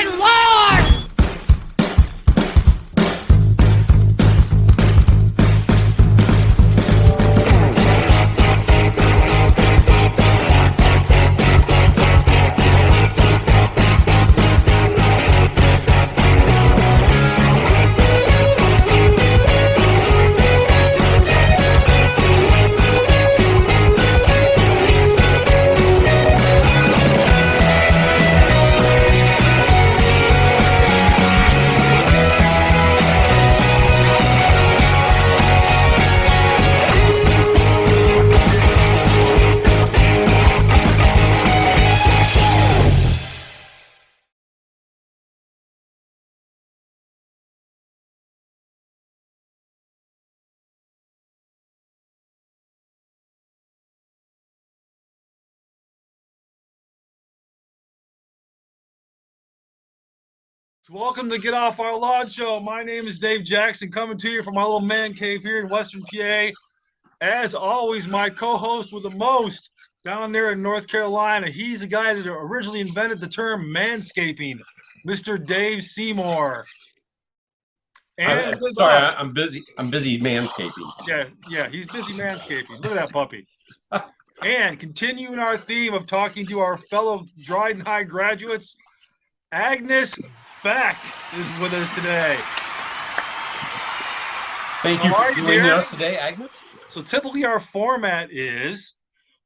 fucking Lord! Welcome to Get Off Our Lawn Show. My name is Dave Jackson, coming to you from my little man cave here in Western PA. As always, my co-host with the most down there in North Carolina. He's the guy that originally invented the term manscaping, Mr. Dave Seymour. And I'm busy. I'm busy manscaping. Yeah, he's busy manscaping. Look at that puppy. And continuing our theme of talking to our fellow Dryden High graduates, Agnes Beck is with us today. Thank you for joining us today, Agnes. So typically our format is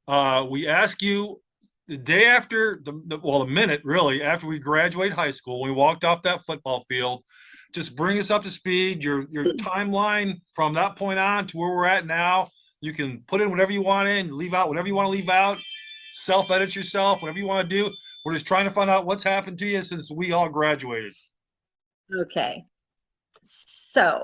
we ask you the day after, the minute really, after we graduate high school, when we walked off that football field, just bring us up to speed, your timeline from that point on to where we're at now. You can put in whatever you want in, leave out whatever you want to leave out, self-edit yourself, whatever you want to do. We're just trying to find out what's happened to you since we all graduated. Okay. So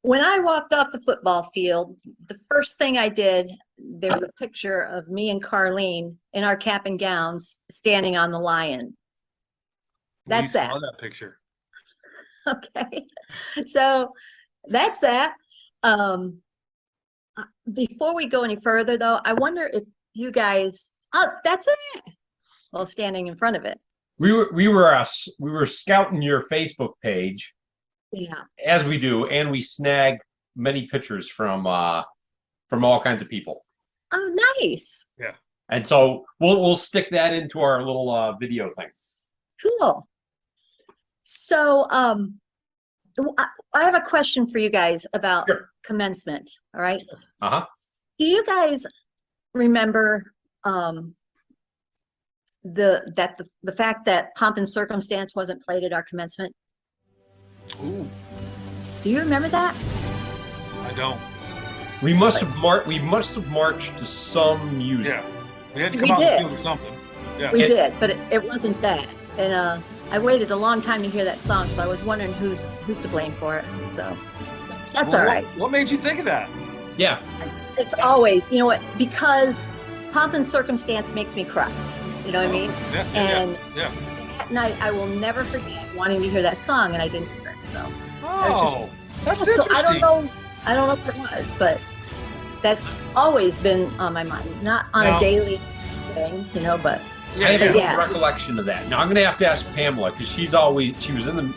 when I walked off the football field, the first thing I did, there was a picture of me and Carlene in our cap and gowns standing on the lion. That's that. Saw that picture. Okay. So that's that. Before we go any further, though, I wonder if you guys, that's it. Well, standing in front of it. We were scouting your Facebook page, yeah, as we do, and we snag many pictures from all kinds of people. Oh, nice. Yeah, and so we'll stick that into our little video thing. Cool. So, I have a question for you guys about commencement. All right. Do you guys remember the fact that Pomp and Circumstance wasn't played at our commencement? Ooh. Do you remember that? I don't. We must have marched to some music. Yeah, we had to come out and field or something. Yeah, we did, but it wasn't that. And I waited a long time to hear that song, so I was wondering who's to blame for it. So that's all right. What made you think of that? Yeah, it's always, you know what? Because Pomp and Circumstance makes me cry. You know what I mean? Yeah, that night, I will never forget wanting to hear that song, and I didn't hear it. So that's interesting. So I don't know what it was, but that's always been on my mind. Not on a daily thing, you know, but I have a recollection of that. Now I'm going to have to ask Pamela, because she was in the,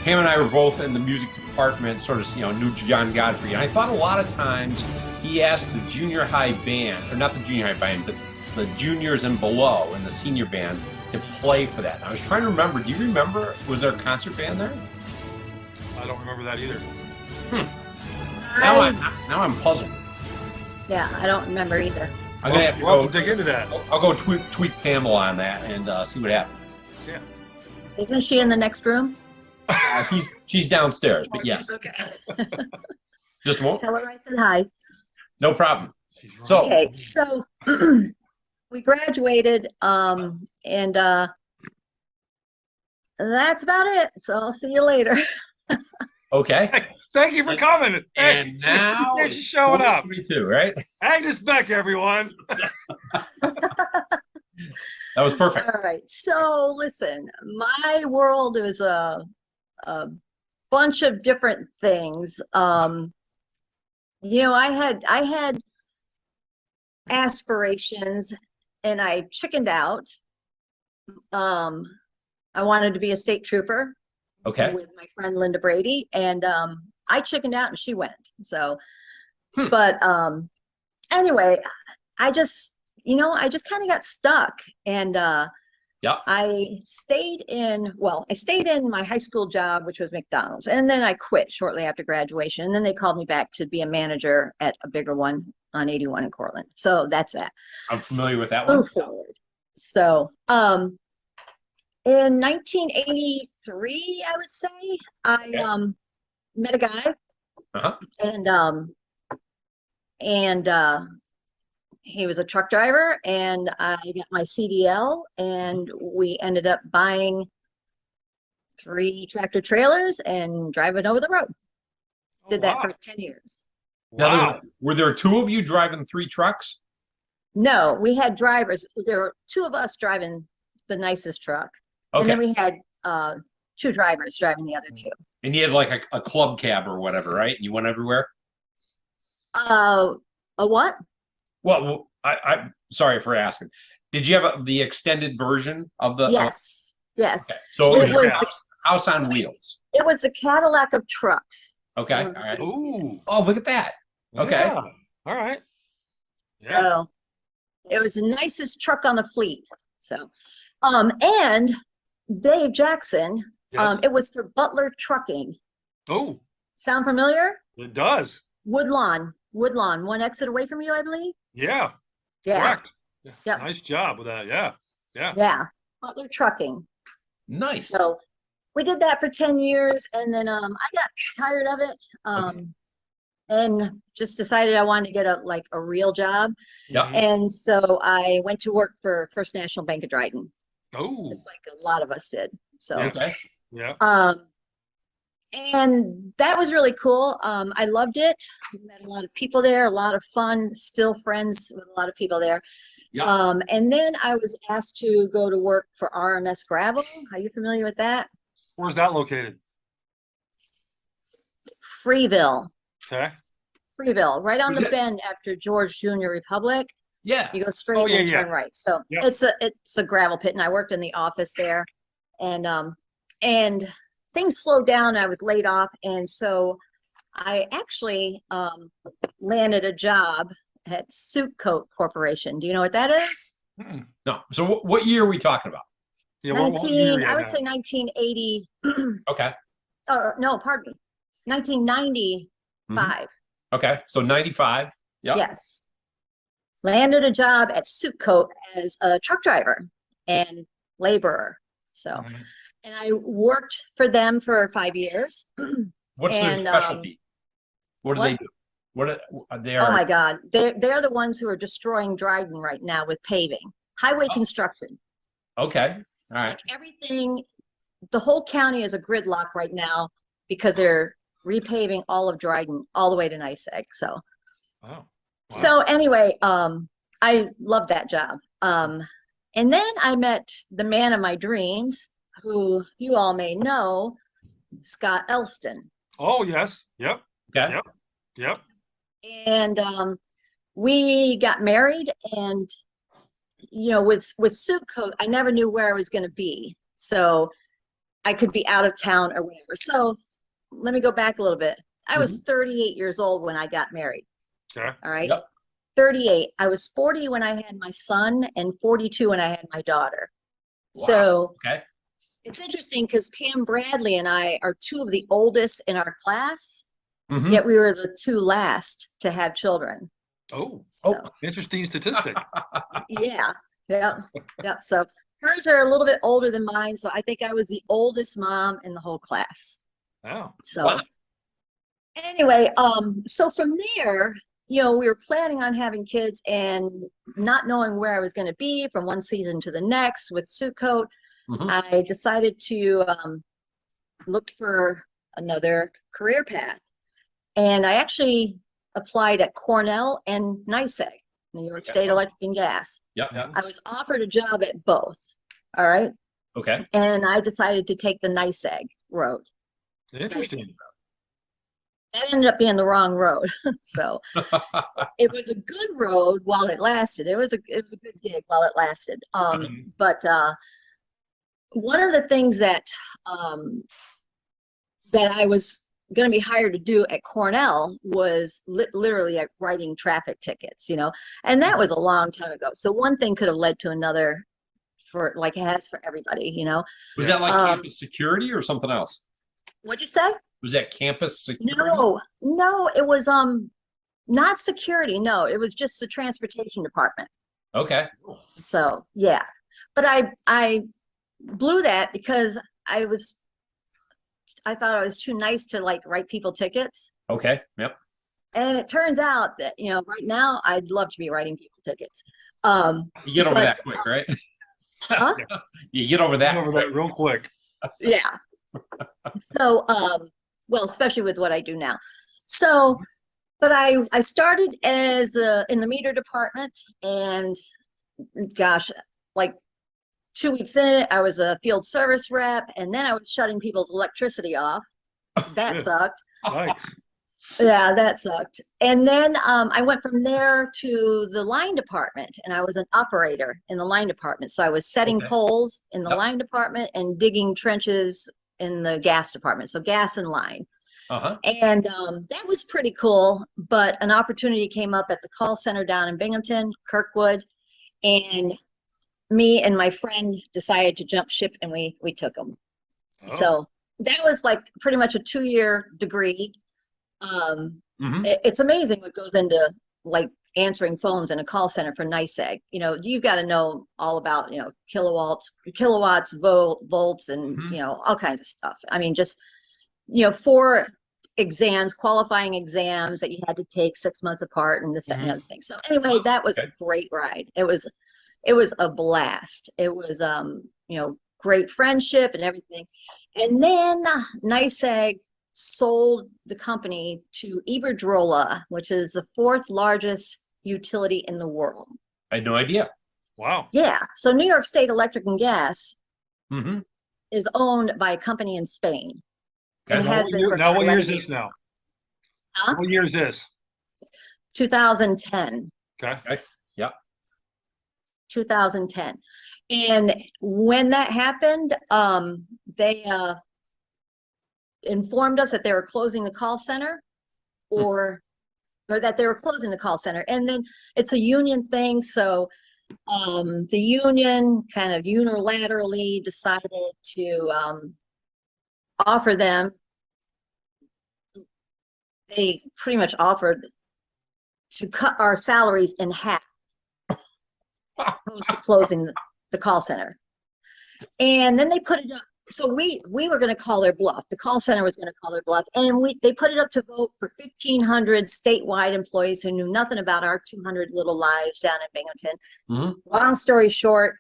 Pam and I were both in the music department, sort of, knew John Godfrey, and I thought a lot of times he asked the junior high band, or not the junior high band, but the juniors and below and the senior band to play for that. And I was trying to remember, do you remember, was there a concert band there? I don't remember that either. Now I'm puzzled. Yeah, I don't remember either. I'm going to have to dig into that. I'll go tweet Pamela on that and see what happens. Yeah. Isn't she in the next room? She's downstairs, but yes. Okay. Just won't. Tell her I said hi. No problem. So we graduated, and that's about it. So I'll see you later. Okay. Hey, thank you for coming. And now she's showing up. Too, right? Agnes Beck, everyone. That was perfect. All right. So listen, my world is a bunch of different things. I had aspirations and I chickened out. I wanted to be a state trooper Okay. with my friend Linda Brady, and I chickened out and she went. So, Hmm. but anyway, I just kind of got stuck, and Yeah. I stayed in my high school job, which was McDonald's, and then I quit shortly after graduation, and then they called me back to be a manager at a bigger one on 81 in Cortland. So that's that. I'm familiar with that one. Move forward. So, in 1983, I would say, I met a guy, Uh-huh. and he was a truck driver, and I got my CDL, and we ended up buying 3 tractor trailers and driving over the road. Did that for 10 years. Now, were there 2 of you driving 3 trucks? No, we had drivers. There were 2 of us driving the nicest truck. Okay. And then we had 2 drivers driving the other 2. And you had like a club cab or whatever, right? You went everywhere? A what? Well, I'm sorry for asking. Did you have the extended version of the? Yes. Yes. Okay. So it was the house on wheels. It was a Cadillac of trucks. Okay. All right. Ooh. Oh, look at that. Okay. Yeah. All right. Yeah. So it was the nicest truck on the fleet. So, and Dave Jackson, Yes. it was for Butler Trucking. Oh, Sound familiar? it does. Woodlawn, one exit away from you, I believe. Yeah. Yeah. Correct. Yeah. Yep. Nice job with that. Yeah. Yeah. Yeah. Butler Trucking. Nice. So we did that for 10 years, and then I got tired of it. And just decided I wanted to get a real job. Yeah. And so I went to work for First National Bank of Dryden. Oh. Just like a lot of us did. So Okay. Yeah. and that was really cool. I loved it. Met a lot of people there, a lot of fun, still friends with a lot of people there. Yeah. And then I was asked to go to work for RMS Gravel. Are you familiar with that? Where's that located? Freeville, Okay. right on Was the it- bend after George Junior Republic. Yeah. You go straight Oh, yeah, and yeah. turn right. So Yep. it's a gravel pit, and I worked in the office there, and things slowed down. I was laid off, and so I actually landed a job at Suit Coat Corporation. Do you know what that is? No. So what year are we talking about? Yeah. What year you I at would now? say 1980. Okay. No, pardon me, 1995. Okay. So 95. Yeah. Yes. Landed a job at Suit Coat as a truck driver and laborer. So, Mhm. and I worked for them for 5 years. What's their And, specialty? What do what? they do? What are they? Oh my God. They're the ones who are destroying Dryden right now with paving, highway construction. Okay. All right. Like everything, the whole county is a gridlock right now because they're repaving all of Dryden all the way to NICEAG. So, Oh. Wow. so anyway, I love that job. And then I met the man of my dreams, who you all may know, Scott Elston. Oh, yes. Yep. Okay. Yep. Yep. And we got married, and with Suit Coat, I never knew where I was going to be. So I could be out of town or whatever. So let me go back a little bit. I was 38 years old when I got married. Okay. All right. Yep. 38. I was 40 when I had my son, and 42 when I had my daughter. Wow. So Okay. it's interesting because Pam Bradley and I are 2 of the oldest in our class, Mhm. yet we were the 2 last to have children. Oh. So Interesting statistic. yeah. So hers are a little bit older than mine. So I think I was the oldest mom in the whole class. Wow. So Wow. anyway, so from there, we were planning on having kids and not knowing where I was going to be from one season to the next with Suit Coat. Mhm. I decided to look for another career path. And I actually applied at Cornell and NICEAG, New York State Electric and Gas. Yep. Yep. I was offered a job at both. All right. Okay. And I decided to take the NICEAG road. Interesting. That ended up being the wrong road. So it was a good road while it lasted. It was a good gig while it lasted. But one of the things that that I was going to be hired to do at Cornell was literally like writing traffic tickets, and that was a long time ago. So one thing could have led to another, for like it has for everybody. Was that like campus security or something else? What'd you say? Was that campus security? No, it was not security. No, it was just the transportation department. Okay. So yeah, but I blew that because I thought I was too nice to like write people tickets. Okay. Yep. And it turns out that, right now I'd love to be writing people tickets. You get over that quick, right? Huh? You get over that. Get over that real quick. Yeah. So, well, especially with what I do now. So, but I started as in the meter department, and gosh, like 2 weeks in it, I was a field service rep, and then I was shutting people's electricity off. That sucked. Nice. Yeah, that sucked. And then I went from there to the line department, and I was an operator in the line department. So I was setting poles in the line department and digging trenches in the gas department. So gas and line. And that was pretty cool. But an opportunity came up at the call center down in Binghamton, Kirkwood, and me and my friend decided to jump ship, and we took them. So that was like pretty much a 2-year degree. It's amazing what goes into like answering phones in a call center for NYSEG. You've got to know all about, kilowatts, volts, and, all kinds of stuff. I mean, just, 4 exams, qualifying exams that you had to take 6 months apart, and this, that, and the other thing. So anyway, that was a great ride. It was a blast. It was, great friendship and everything. And then NYSEG sold the company to Iberdrola, which is the 4th largest utility in the world. I had no idea. Wow. Yeah. So New York State Electric and Gas is owned by a company in Spain. Okay. And has been for now what year is years. this now? Huh? What year is this? 2010. Okay. Yeah. 2010. And when that happened, they informed us that they were closing the call center, or that they were closing the call center. And then it's a union thing. So the union kind of unilaterally decided to offer them, they pretty much offered to cut our salaries in half opposed to closing the call center. And then they put it up. So we were going to call their bluff. The call center was going to call their bluff, and they put it up to vote for 1,500 statewide employees who knew nothing about our 200 little lives down in Binghamton. Long story short,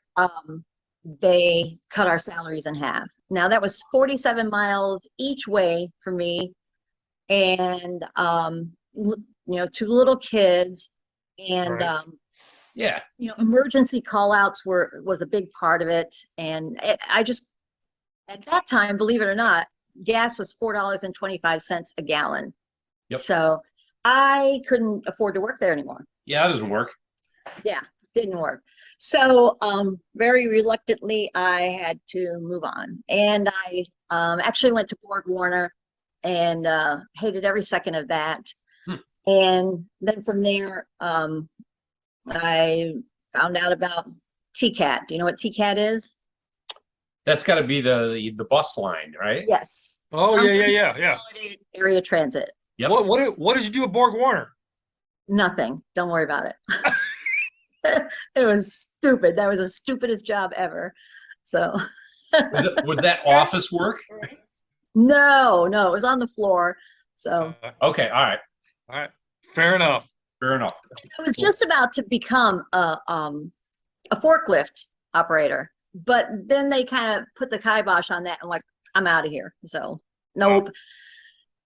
they cut our salaries in half. Now that was 47 miles each way for me, and 2 little kids, and emergency call outs was a big part of it. And I just, at that time, believe it or not, gas was $4.25 a gallon. Yep. So I couldn't afford to work there anymore. Yeah, that doesn't work. Yeah, didn't work. So very reluctantly, I had to move on. And I actually went to Borg Warner and hated every second of that. And then from there, I found out about TCAT. Do you know what TCAT is? That's got to be the bus line, right? Yes. Oh, yeah. Consolidated Area Transit. Yep. What did you do at Borg Warner? Nothing. Don't worry about it. It was stupid. That was the stupidest job ever. So. Was that office work? No, it was on the floor. So. Okay. All right. Fair enough. Fair enough. I was just about to become a forklift operator, but then they kind of put the kibosh on that, and like, I'm out of here. So nope.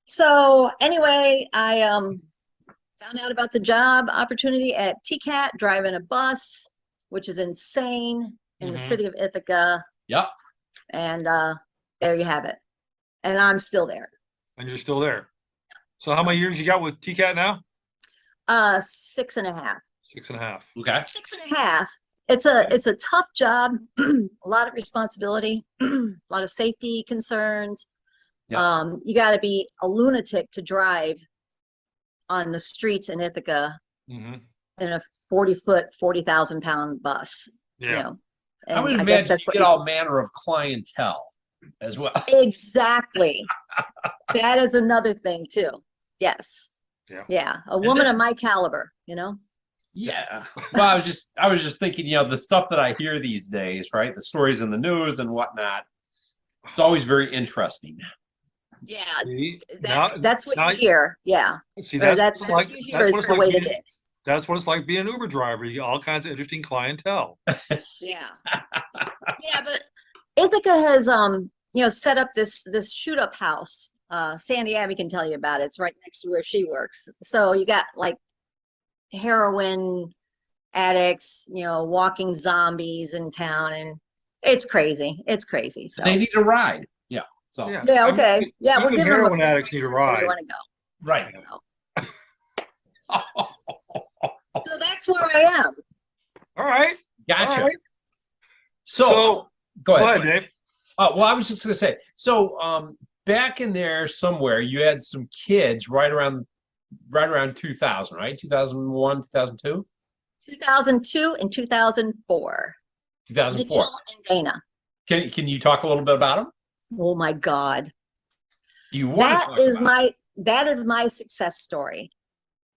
So anyway, I found out about the job opportunity at TCAT, driving a bus, which is insane, in the city of Ithaca. Yep. And there you have it. And I'm still there. And you're still there. So how many years you got with TCAT now? 6.5. 6.5. Okay. 6.5. it's a tough job, a lot of responsibility, a lot of safety concerns. Yeah. You got to be a lunatic to drive on the streets in Ithaca Mhm. in a 40-foot, 40,000-pound bus. Yeah. You know, I would and I guess imagine that's you what get all manner of clientele as well. exactly. That is another thing too. Yes. Yeah. Yeah. A And woman this, of my caliber, you know? yeah. Well, I was just thinking, the stuff that I hear these days, right? The stories in the news and whatnot. It's always very interesting. Yeah. See, now, That's what now, you hear. Yeah. see, Or that's what it's that's what like. you hear That's what is it's the like way being. it is. That's what it's like being an Uber driver. You get all kinds of interesting clientele. Yeah. Yeah, but Ithaca has set up this shoot up house. Sandy Abby can tell you about it. It's right next to where she works. So you got like heroin addicts, walking zombies in town, and it's crazy. It's crazy. So They need a ride. Yeah. So Yeah. yeah, I okay. mean, Yeah, we'll even give them a heroin free addicts need a wherever you ride. want to go. right. So, so that's where I am. All right. Gotcha. All right. So, Go go ahead, ahead. Dave. Well, I was just going to say, so back in there somewhere, you had some kids right around 2000, right? 2001, 2002, 2002 and 2004. 2004. Mitchell and Dana. Can you talk a little bit about them? Oh my God. Do you want to talk about That is my success story.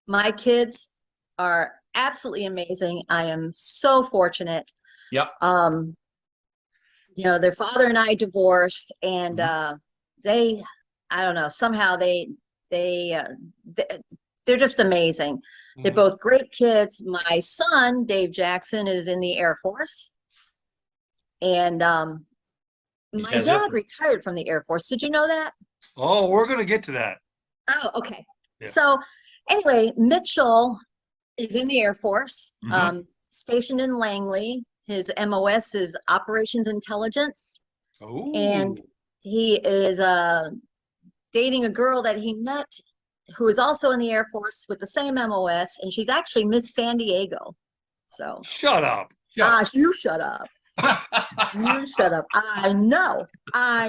My kids are absolutely amazing. I am so fortunate. Yep. Their father and I divorced, and they, I don't know, somehow they're just amazing. They're both great kids. My son, Dave Jackson, is in the Air Force, and my dad retired from the Air Force. Did you know that? Oh, we're going to get to that. Oh, okay. Yeah. So anyway, Mitchell is in the Air Force, stationed in Langley. His MOS is Operations Intelligence. Oh. And he is dating a girl that he met who is also in the Air Force with the same MOS, and she's actually Miss San Diego. So shut up. You shut up. You shut up. I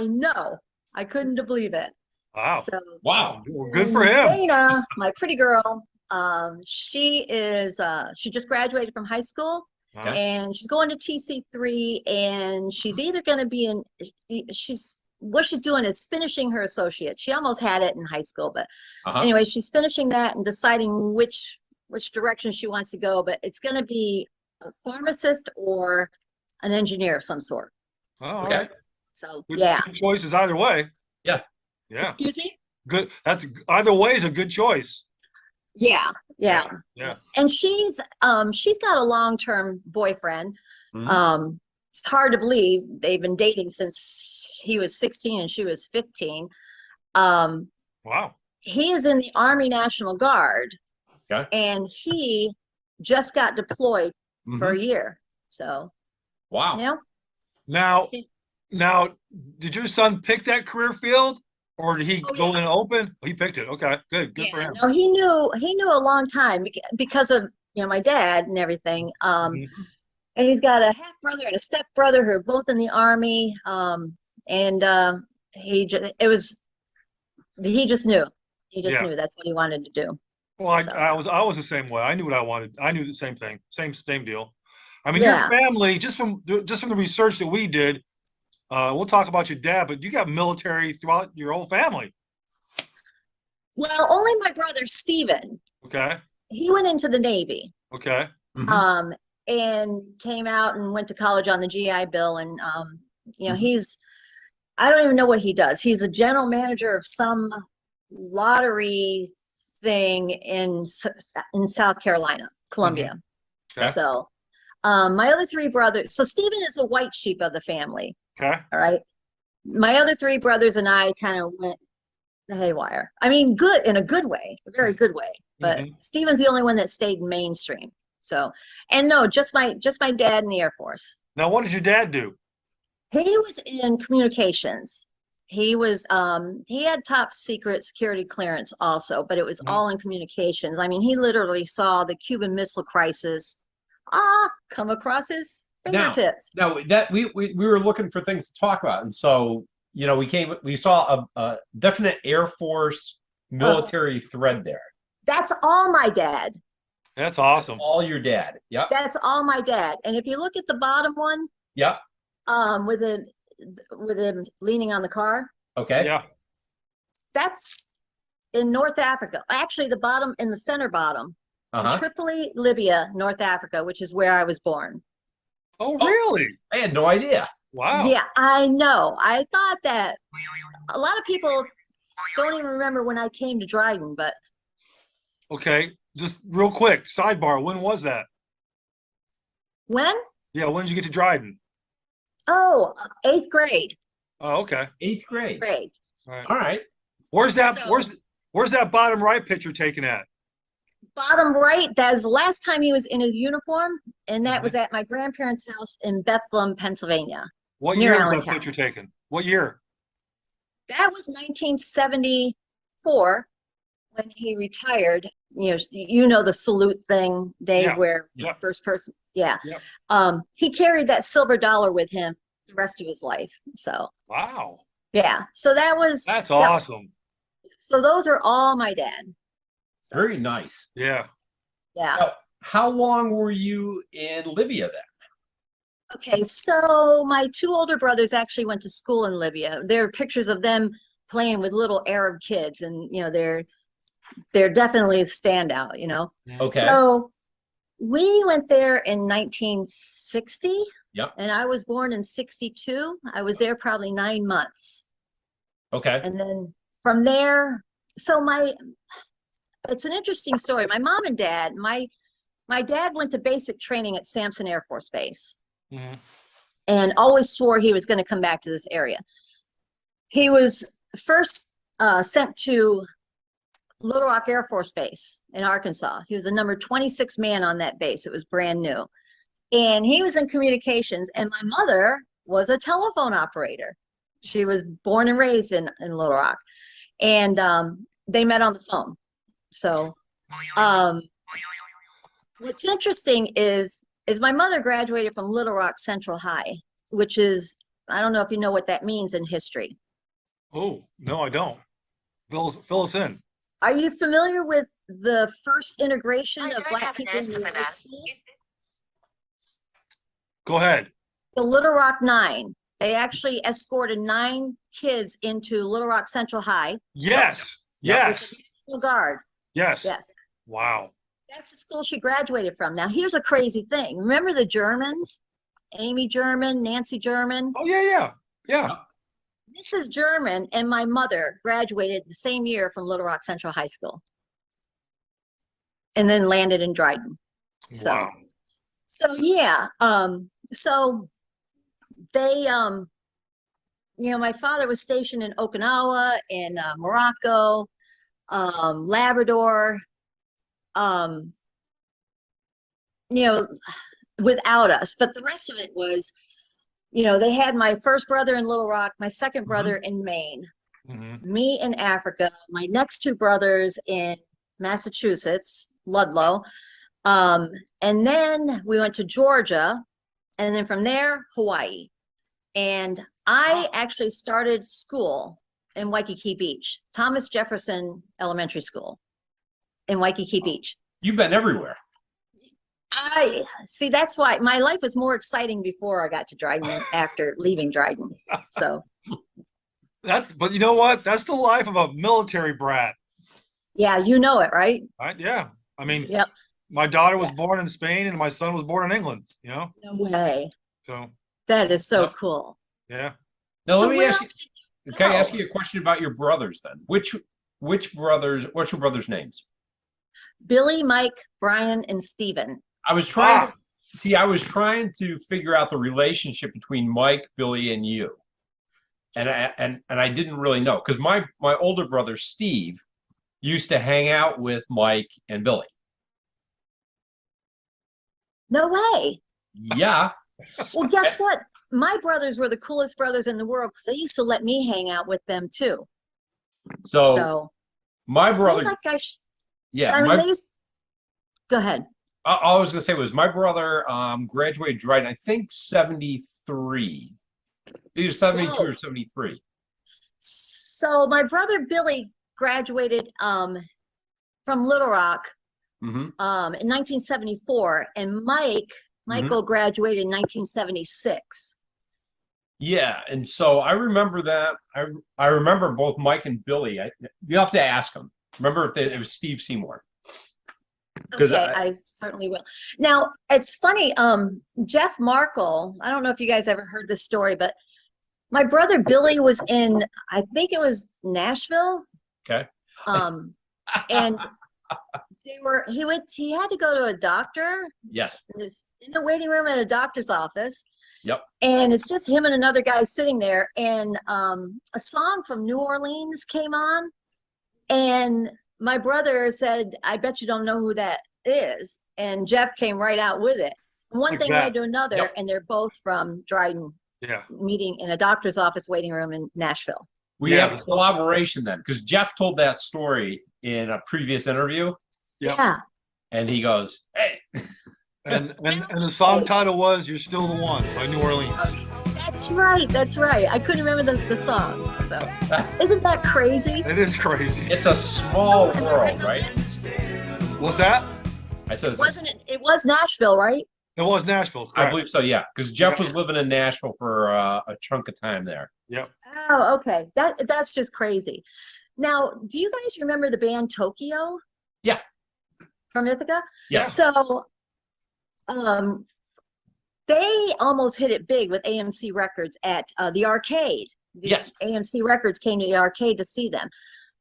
know. I couldn't believe it. Wow. So wow. Well, good for him. Dana, my pretty girl, she just graduated from high school. And she's going to TC3, and she's either going to be what she's doing is finishing her associates. She almost had it in high school, but anyway, she's finishing that and deciding which direction she wants to go, but it's going to be a pharmacist or an engineer of some sort. Oh, okay. So good choices either way. Yeah. Excuse me? Good. That's either way is a good choice. Yeah. And she's got a long-term boyfriend. It's hard to believe they've been dating since he was 16 and she was 15. Wow. He is in the Army National Guard. Okay. And he just got deployed for a year. So wow. Now, did your son pick that career field? Or did he go in open? He picked it. Okay, good for him. No, he knew a long time because of my dad and everything. And he's got a half brother and a step brother who are both in the Army. And he just knew. He just knew that's what he wanted to do. Well, I was the same way. I knew what I wanted. I knew the same thing. Same deal. I mean, your family, just from the research that we did. We'll talk about your dad, but you got military throughout your whole family. Well, only my brother Stephen. Okay. He went into the Navy. Okay. And came out and went to college on the GI Bill, and I don't even know what he does. He's a general manager of some lottery thing in South Carolina, Columbia. Okay. So, my other three brothers. So Stephen is the white sheep of the family. Okay. All right. My other three brothers and I kind of went haywire. I mean, good in a good way, a very good way. But Stephen's the only one that stayed mainstream. So, and no, just my dad in the Air Force. Now, what did your dad do? He was in communications. He was he had top secret security clearance also, but it was all in communications. I mean, he literally saw the Cuban Missile Crisis come across his Now, fingertips. now that we were looking for things to talk about, and so we saw a definite Air Force military thread there. That's all my dad. That's awesome. All your dad. Yep. That's all my dad. And if you look at the bottom one, Yep. with him leaning on the car, Okay. Yeah. that's in North Africa. Actually, the bottom in the center bottom, in Uh-huh. Tripoli, Libya, North Africa, which is where I was born. Oh, really? I had no idea. Wow. Yeah, I know. I thought that a lot of people don't even remember when I came to Dryden, but Okay. Just real quick, sidebar. When was that? when? Yeah. When did you get to Dryden? Oh, 8th grade. Oh, okay. 8th grade. All right. All right. Where's that? So- Where's that bottom right picture taken at? Bottom right, that's the last time he was in his uniform, and that Mhm. was at my grandparents' house in Bethlehem, Pennsylvania. What Near year was that Allentown. picture taken? What year? That was 1974 when he retired. You know the salute thing, Dave, Yeah, where yeah. first person. Yeah. Yep. He carried that silver dollar with him the rest of his life. So Wow. yeah. So That's that- awesome. So those are all my dad. So, Very nice. Yeah. yeah. Now, how long were you in Libya then? Okay, so my two older brothers actually went to school in Libya. There are pictures of them playing with little Arab kids, and they're definitely a standout. Okay. So we went there in 1960. Yep. And I was born in 62. I was there probably 9 months, Okay. and then from there, it's an interesting story. My mom and dad, my dad went to basic training at Sampson Air Force Base. Mhm. And always swore he was going to come back to this area. He was first sent to Little Rock Air Force Base in Arkansas. He was the number 26 man on that base. It was brand new. And he was in communications, and my mother was a telephone operator. She was born and raised in Little Rock. And they met on the phone. So what's interesting is my mother graduated from Little Rock Central High, which is, I don't know if you know what that means in history. Oh, no, I don't. Fill us in. Are you familiar with the first integration of Black people in the white school? Go ahead. The Little Rock Nine. They actually escorted 9 kids into Little Rock Central High. Yes. Yes. National Guard. Yes. Yes. Wow. That's the school she graduated from. Now, here's a crazy thing. Remember the Germans? Amy German, Nancy German? Oh, yeah. Mrs. German and my mother graduated the same year from Little Rock Central High School, and then landed in Dryden. So, Wow. so yeah. So they, my father was stationed in Okinawa, in Morocco, Labrador, without us. But the rest of it was, they had my first brother in Little Rock, my second brother in Maine, me in Africa, my next 2 brothers in Massachusetts, Ludlow. And then we went to Georgia, and then from there, Hawaii. And I actually started school in Waikiki Beach, Thomas Jefferson Elementary School in Waikiki Beach. You've been everywhere. I see. That's why my life was more exciting before I got to Dryden after leaving Dryden. So But you know what? That's the life of a military brat. yeah, you know it, right? Right? Yeah. I mean, Yep. my daughter was born in Spain and my son was born in England, No way. So, That is so Yep. cool. yeah. Now So let me where ask you. else did you Can I ask go? you a question about your brothers then? Which brothers? What's your brothers' names? Billy, Mike, Brian, and Steven. I was trying to figure out the relationship between Mike, Billy, and you, and I didn't really know because my older brother Steve used to hang out with Mike and Billy. No way. Yeah. Well, guess what? My brothers were the coolest brothers in the world because they used to let me hang out with them too. So my seems brother, like yeah, I mean, my they used. Go ahead. All I was gonna say was my brother graduated Dryden, I think 73. Either 72 or Whoa. 73. So my brother Billy graduated from Little Rock Mm-hmm. in 1974, and Mm-hmm. Michael graduated in 1976. Yeah, and so I remember that. I remember both Mike and Billy. You have to ask them. Remember if it was Steve Seymour? Because Okay, I certainly will. Now, it's funny, Jeff Markle, I don't know if you guys ever heard this story, but my brother Billy was in, I think it was Nashville. okay. And he had to go to a doctor. Yes. In the waiting room at a doctor's office. Yep. And it's just him and another guy sitting there. And a song from New Orleans came on. And my brother said, I bet you don't know who that is. And Jeff came right out with it. One thing led to another, Yep. and they're both from Dryden. Yeah. Meeting in a doctor's office waiting room in Nashville. We have a collaboration then, because Jeff told that story in a previous interview. Yep. Yeah. And he goes, hey. And the song title was "You're Still the One" by New Orleans. That's right. That's right. I couldn't remember the song. So isn't that crazy? It is crazy. It's a small world, right? What's that? I said, It was Nashville, right? It was Nashville. I Correct. believe so, yeah. Because Jeff was living in Nashville for a chunk of time there. Yep. Oh, okay. That's just crazy. Now, do you guys remember the band Tokyo? Yeah. From Ithaca? Yeah. So they almost hit it big with AMC Records at the arcade. Yes. AMC Records came to the arcade to see them.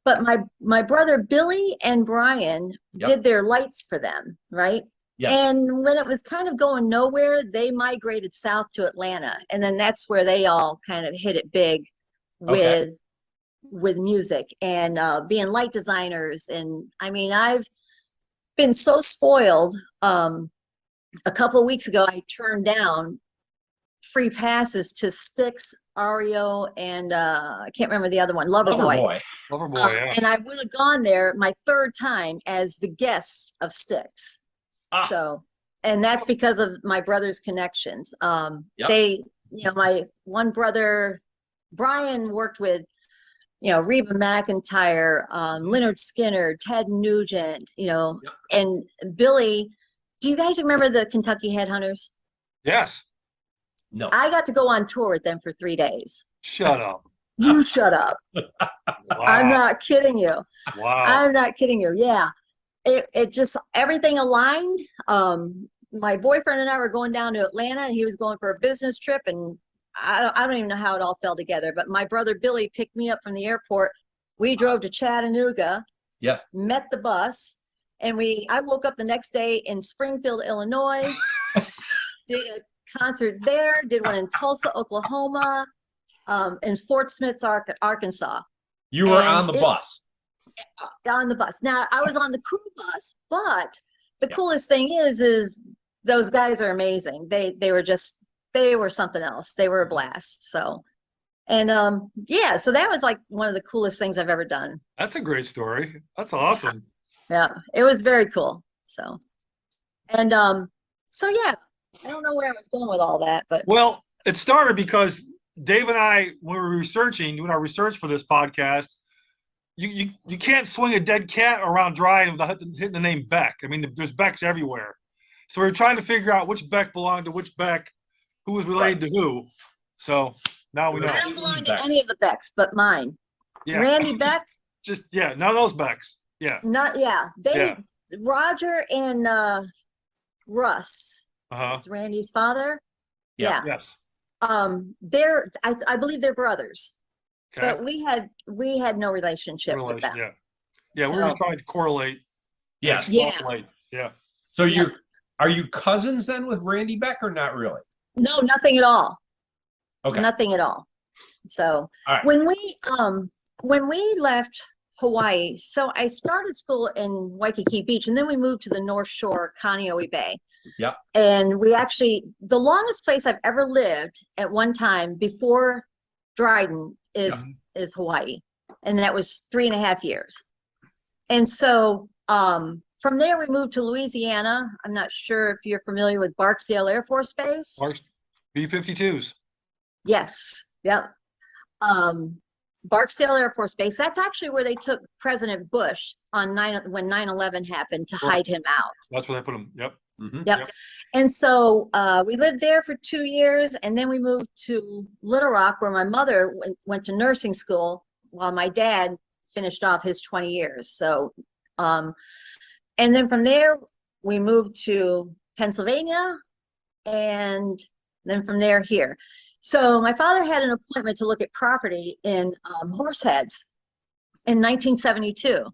But my brother Billy and Brian did their lights for them, right? Yes. And when it was kind of going nowhere, they migrated south to Atlanta. And then that's where they all kind of hit it big with music and being light designers. And I mean, I've been so spoiled. A couple of weeks ago, I turned down free passes to Styx, Ario, and I can't remember the other one, Loverboy. Loverboy, yeah. And I would have gone there my third time as the guest of Styx. So, and that's because of my brother's connections. They, my one brother, Brian, worked with, Reba McEntire, Leonard Skinner, Ted Nugent, and Billy. Do you guys remember the Kentucky Headhunters? Yes. No. I got to go on tour with them for 3 days. Shut up. You shut up. Wow. I'm not kidding you. Wow. I'm not kidding you. Yeah. It just, everything aligned. My boyfriend and I were going down to Atlanta, and he was going for a business trip, and I don't even know how it all fell together, but my brother Billy picked me up from the airport. We drove to Chattanooga, met the bus, and I woke up the next day in Springfield, Illinois, did a concert there, did one in Tulsa, Oklahoma, and Fort Smith, Arkansas. You were on the bus. On the bus. Now, I was on the crew bus, but the coolest thing is those guys are amazing. They were something else. They were a blast. So, and so that was like one of the coolest things I've ever done. That's a great story. That's awesome. Yeah, it was very cool. So, and so yeah, I don't know where I was going with all that, but well, it started because Dave and I, when we were doing our research for this podcast, you can't swing a dead cat around Dryden without hitting the name Beck. I mean, there's Becks everywhere. So we were trying to figure out which Beck belonged to which Beck, who was related to who. So now we know. I don't belong to any of the Becks but mine. Yeah. Randy Beck. None of those Becks. Yeah. Roger and Russ. It's Randy's father. Yeah. Yes. They're I believe they're brothers. Okay. But we had no relationship with them. Yeah, we were trying to correlate. Yeah. Yeah. So are you cousins then with Randy Beck or not really? No, nothing at all. Okay. Nothing at all. So right. when we left Hawaii, so I started school in Waikiki Beach, and then we moved to the North Shore, Kaneohe Bay. Yeah. And the longest place I've ever lived at one time before Dryden is Hawaii. And that was 3.5 years. And so From there, we moved to Louisiana. I'm not sure if you're familiar with Barksdale Air Force Base. B-52s. Yes. Yep. Barksdale Air Force Base. That's actually where they took President Bush on when 9/11 happened to hide him out. That's where they put him. Yep. Mm-hmm. Yep. And so we lived there for 2 years, and then we moved to Little Rock, where my mother went to nursing school while my dad finished off his 20 years. So, and then from there, we moved to Pennsylvania, and then from there here. So my father had an appointment to look at property in Horseheads in 1972.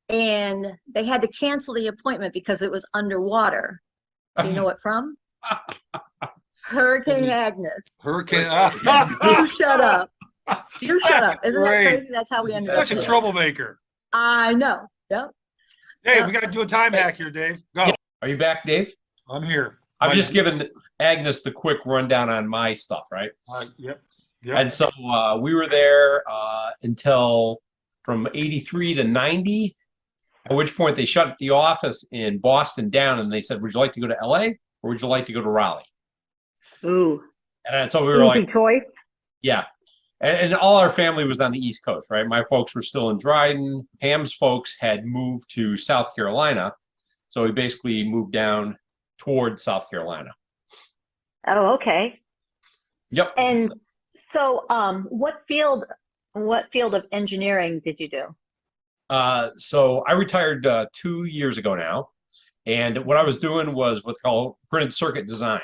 And they had to cancel the appointment because it was underwater. Do you know what from? Hurricane Agnes. Hurricane. You shut up. You shut up. Isn't that crazy? That's how we ended up. Such a troublemaker. I know. Yep. Hey, we got to do a time hack here, Dave. Go. Are you back, Dave? I'm here. I'm just giving Agnes the quick rundown on my stuff, right? Yep. And so we were there until from 83 to 90, at which point they shut the office in Boston down and they said, would you like to go to LA or would you like to go to Raleigh? Ooh. And so we were like, choice. yeah. And all our family was on the East Coast, right? My folks were still in Dryden. Pam's folks had moved to South Carolina. So we basically moved down toward South Carolina. Oh, okay. Yep. And so what field of engineering did you do? So I retired 2 years ago now. And what I was doing was what's called printed circuit design.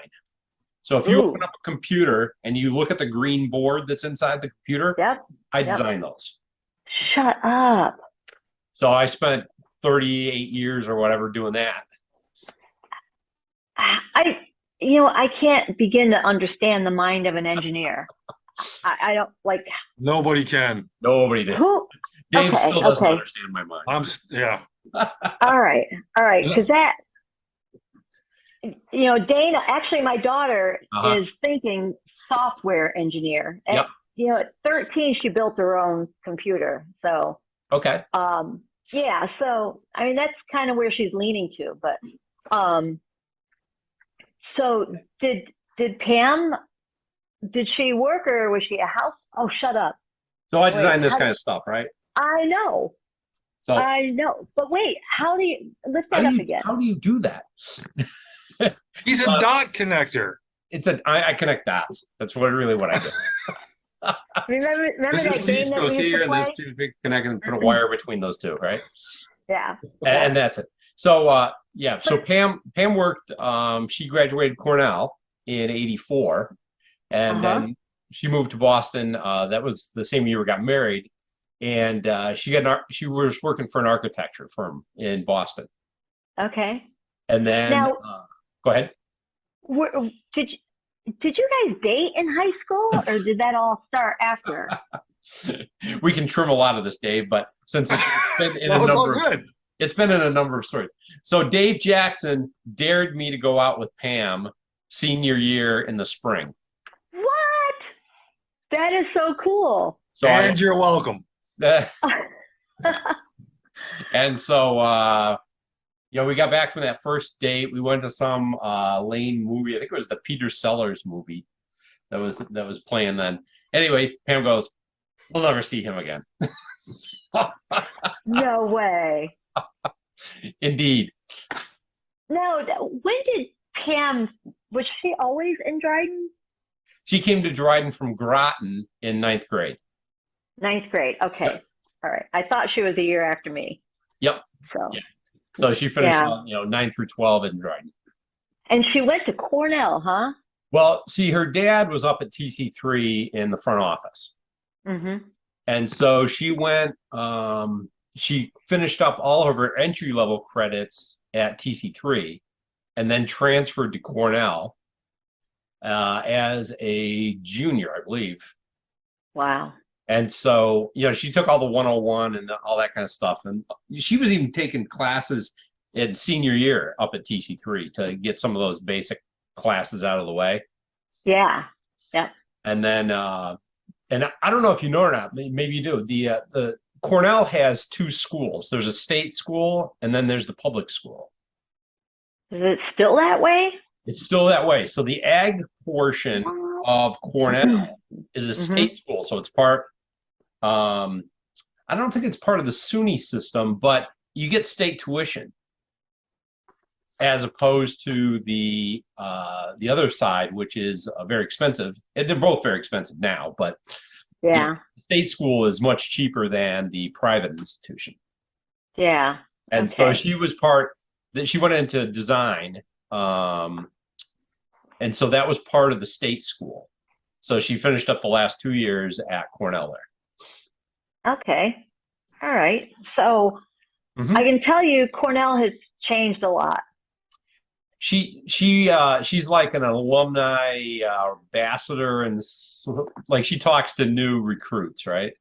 So if you open up a computer and you look at the green board that's inside the computer, I design those. Shut up. So I spent 38 years or whatever doing that. I can't begin to understand the mind of an engineer. I don't like. Nobody can. Nobody did. Who? Dave Okay, still doesn't okay. understand my mind. Yeah. All right. Because that, Dana, actually, my daughter is thinking software engineer. And, at 13, she built her own computer. So, okay. Yeah. So, I mean, that's kind of where she's leaning to. But, so did Pam, did she work or was she a house? Oh, shut up. So I designed this kind of stuff, right? I know. So I know. But wait, how do you lift that up again? How do you do that? He's a dot connector. I connect dots. That's what I do. Remember that game that we used here to and play? this two big connect and put a wire between those two, right? Yeah. And that's it. So so Pam worked. She graduated Cornell in '84, and then she moved to Boston. That was the same year we got married, and she was working for an architecture firm in Boston. Okay. And then now, go ahead. Did you guys date in high school, or did that all start after? We can trim a lot of this, Dave, but since it's been in it's been in a number of stories. So Dave Jackson dared me to go out with Pam senior year in the spring. What? That is so cool. So you're welcome. And so we got back from that first date. We went to some Lane movie. I think it was the Peter Sellers movie that was playing then. Anyway, Pam goes, "We'll never see him again." No way. Indeed. No, when did Pam, was she always in Dryden? She came to Dryden from Groton in 9th grade. 9th grade. Okay. Yep. All right. I thought she was a year after me. Yep. So she finished 9 through 12 in Dryden. And she went to Cornell, huh? Well, see, her dad was up at TC3 in the front office. Mm-hmm. And so she went, she finished up all of her entry-level credits at TC3 and then transferred to Cornell as a junior, I believe. Wow. And so, she took all the 101 and all that kind of stuff. And she was even taking classes in senior year up at TC3 to get some of those basic classes out of the way. Yeah. Yeah. And then, and I don't know if you know or not, maybe you do, the Cornell has two schools. There's a state school, and then there's the public school. Is it still that way? It's still that way. So the ag portion of Cornell is a state school. So it's part, I don't think it's part of the SUNY system, but you get state tuition as opposed to the other side, which is very expensive. And they're both very expensive now, but yeah, state school is much cheaper than the private institution. Yeah. And so she was she went into design. And so that was part of the state school. So she finished up the last 2 years at Cornell there. Okay. All right. So I can tell you Cornell has changed a lot. She's like an alumni ambassador, and like she talks to new recruits, right?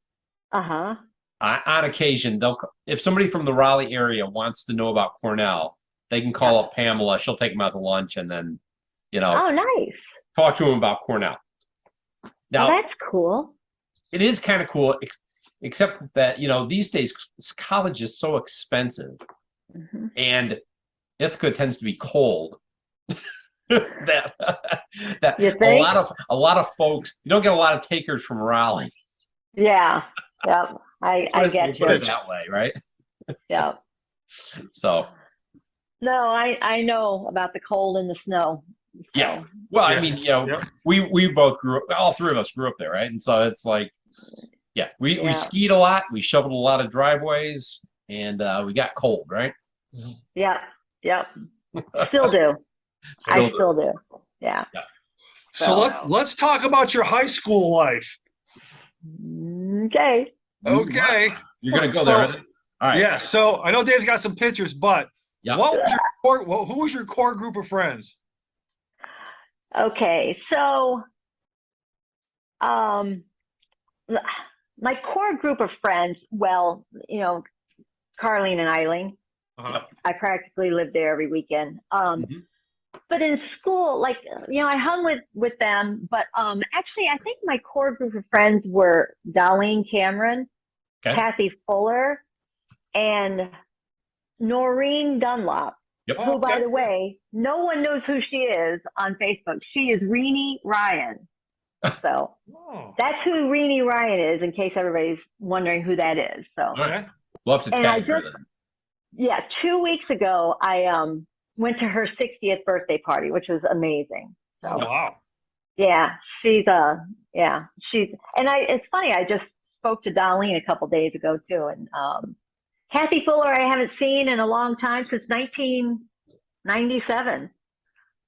Uh-huh. On occasion, if somebody from the Raleigh area wants to know about Cornell, they can call up Pamela. She'll take them out to lunch, and then, oh, nice. Talk to them about Cornell. Now, that's cool. It is kind of cool, except that, these days college is so expensive, and Ithaca tends to be cold. that a lot of folks, you don't get a lot of takers from Raleigh. Yeah. Yep. I get you. Put it that way, right? Yeah. So. No, I know about the cold and the snow. So. Yeah. Well, I mean, we both grew up, all three of us grew up there, right? And so it's like, we skied a lot, we shoveled a lot of driveways, and we got cold, right? Yeah. Yep. Still do. Still do. Yeah. So let's talk about your high school life. Okay. You're gonna go there, right? All right. Yeah. So I know Dave's got some pictures, but what was who was your core group of friends? Okay, so my core group of friends, well, Carlene and Eileen. I practically lived there every weekend. But in school, I hung with them, but actually I think my core group of friends were Darlene Cameron, Kathy Fuller, and Noreen Dunlop. Who, by the way, no one knows who she is on Facebook. She is Renee Ryan. So that's who Renee Ryan is, in case everybody's wondering who that is. So love to tag her then. Yeah, 2 weeks ago, I went to her 60th birthday party, which was amazing. So, oh, wow. Yeah, it's funny, I just spoke to Darlene a couple days ago too, and Kathy Fuller I haven't seen in a long time, since 1997.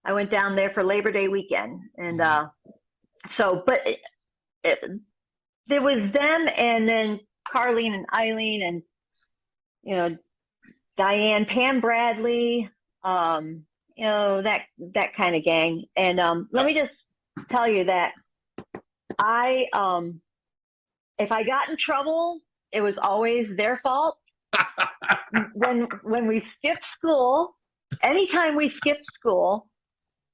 I went down there for Labor Day weekend, and there was them, and then Carlene and Eileen, and Diane, Pam Bradley, that kind of gang. And let me just tell you that if I got in trouble, it was always their fault. When we skipped school, anytime we skipped school,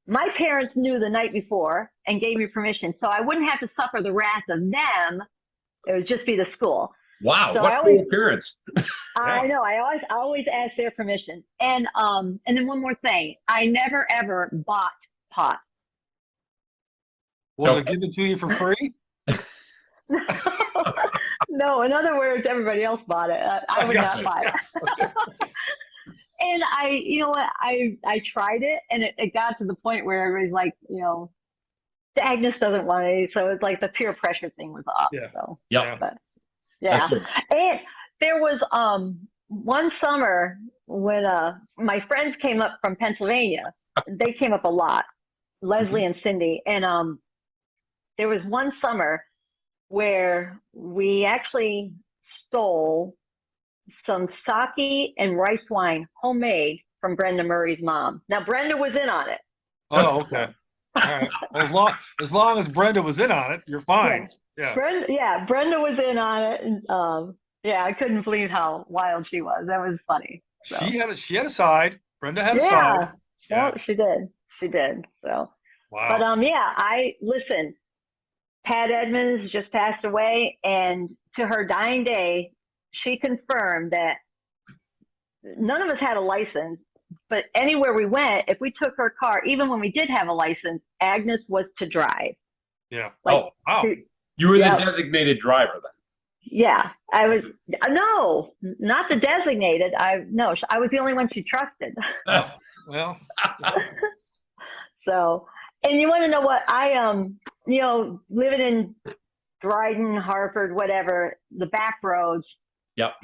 my parents knew the night before and gave me permission, so I wouldn't have to suffer the wrath of them. It would just be the school. Wow, so what cool parents. I know. I always ask their permission. And then one more thing. I never, ever bought pot. Was it given to you for free? No, in other words, everybody else bought it. I would not buy it. And I tried it, and it got to the point where everybody's like, Agnes doesn't want it. So it's like the peer pressure thing was off. Yeah. So, yeah. But, yeah. And there was one summer when my friends came up from Pennsylvania. They came up a lot, Leslie and Cindy. And there was one summer where we actually stole some sake and rice wine, homemade, from Brenda Murray's mom. Now, Brenda was in on it. Oh, okay. All right. Well, as long as Brenda was in on it, you're fine. Yeah. Brenda was in on it. And, I couldn't believe how wild she was. That was funny. So. She had a side. Brenda had a side. Yeah. She did. So, wow. But listen. Pat Edmonds just passed away, and to her dying day, she confirmed that none of us had a license, but anywhere we went, if we took her car, even when we did have a license, Agnes was to drive. Yeah. Like, wow. You were the designated driver then. Yeah, I was. No, not the designated. I was the only one she trusted. Well. So, and you want to know what living in Dryden, Hartford, whatever, the back roads. Yep.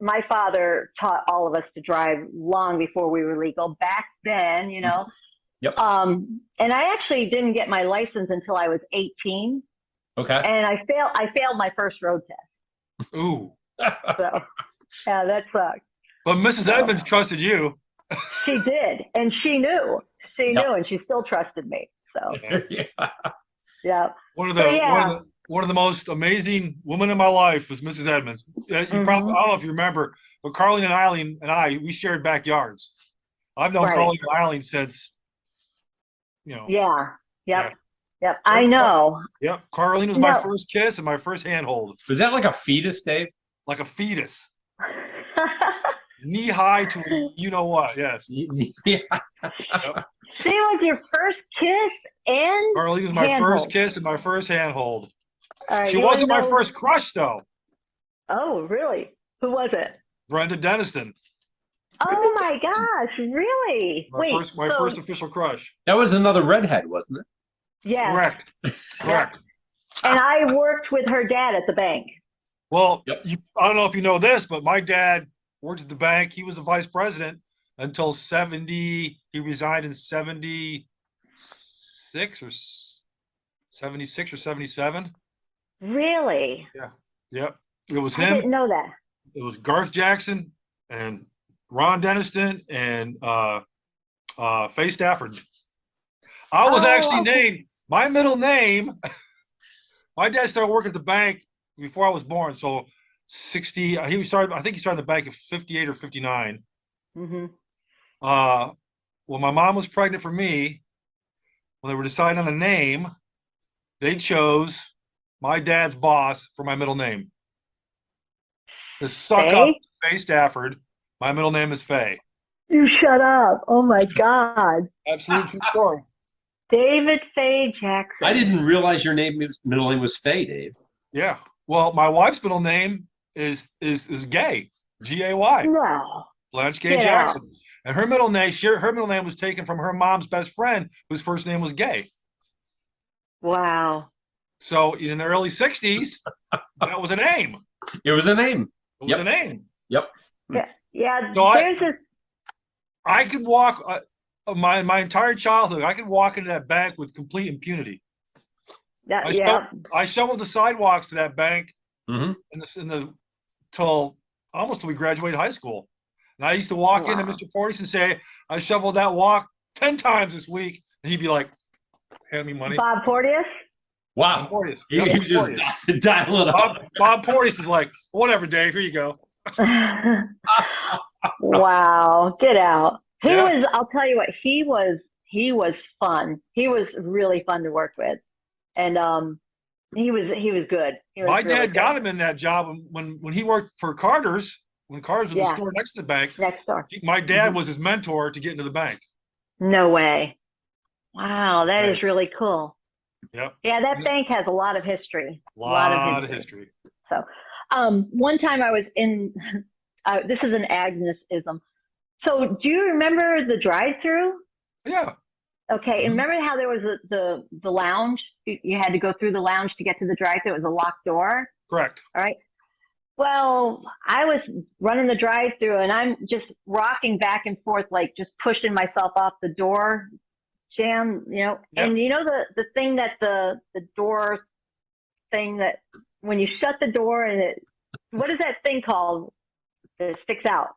My father taught all of us to drive long before we were legal. Back then, Yep. And I actually didn't get my license until I was 18. Okay. And I failed my first road test. Ooh. So, yeah, that sucked. But Mrs. Edmonds trusted you. She did, and she knew. She knew, and she still trusted me. So, yeah. One of the most amazing women in my life was Mrs. Edmonds. You probably, I don't know if you remember, but Carlene and Eileen and I, we shared backyards. I've known Carlene and Eileen since, Yeah. Yep. Yep. I know. Yep. Carlene was my first kiss and my first handhold. Was that like a fetus, Dave? Like a fetus. Knee high to you know what? Yes. Yeah. Yep. She was your first kiss and Carlene was my handhold. first kiss and my first handhold. Right, she wasn't my first crush though. Oh, really? Who was it? Brenda Deniston. Oh my gosh, really? My first official crush. That was another redhead, wasn't it? Yeah. Correct. Correct. And I worked with her dad at the bank. Well, I don't know if you know this, but my dad worked at the bank. He was the vice president until 70. He resigned in 76 or 77. Really? Yeah. Yep. It was I him. didn't know that. It was Garth Jackson and Ron Deniston and Faye Stafford. I was actually named my middle name. My dad started working at the bank before I was born, so 60. I think he started the bank at 58 or 59. Mm-hmm. When my mom was pregnant for me, when they were deciding on a name, they chose my dad's boss for my middle name. The suck Faye? up Faye Stafford. My middle name is Faye. You shut up. Oh my God. Absolute true story. David Faye Jackson. I didn't realize your middle name was Faye, Dave. Yeah. Well, my wife's middle name is Gay. G-A-Y. No. Blanche Gay Jackson. And her middle name was taken from her mom's best friend, whose first name was Gay. Wow. So in the early 60s, that was a name. It was a name. It was a name. Yep. Yeah. So there's I could walk my entire childhood. I could walk into that bank with complete impunity. I shoveled the sidewalks to that bank till we graduated high school. And I used to walk into Mr. Portis and say, I shoveled that walk 10 times this week. And he'd be like, hand me money. Bob Porteous? Wow. Bob Porteous. He just dial it up. Bob Portis is like, whatever, Dave, here you go. Wow. Get out. I'll tell you what, he was fun. He was really fun to work with. And he was good. My dad got him in that job when he worked for Carter's. When Carter's was the store next to the bank. Next door. My dad was his mentor to get into the bank. No way. Wow, that is really cool. Yep. Yeah, that bank has a lot of history. A lot of history. So, one time I was in. This is an Agnes-ism. So, do you remember the drive-through? Yeah. Okay, and remember how there was the lounge? You had to go through the lounge to get to the drive-through. It was a locked door. Correct. All right. Well, I was running the drive-through, and I'm just rocking back and forth, like just pushing myself off the door jam, Yep. And the thing that the door thing that when you shut the door and what is that thing called that sticks out?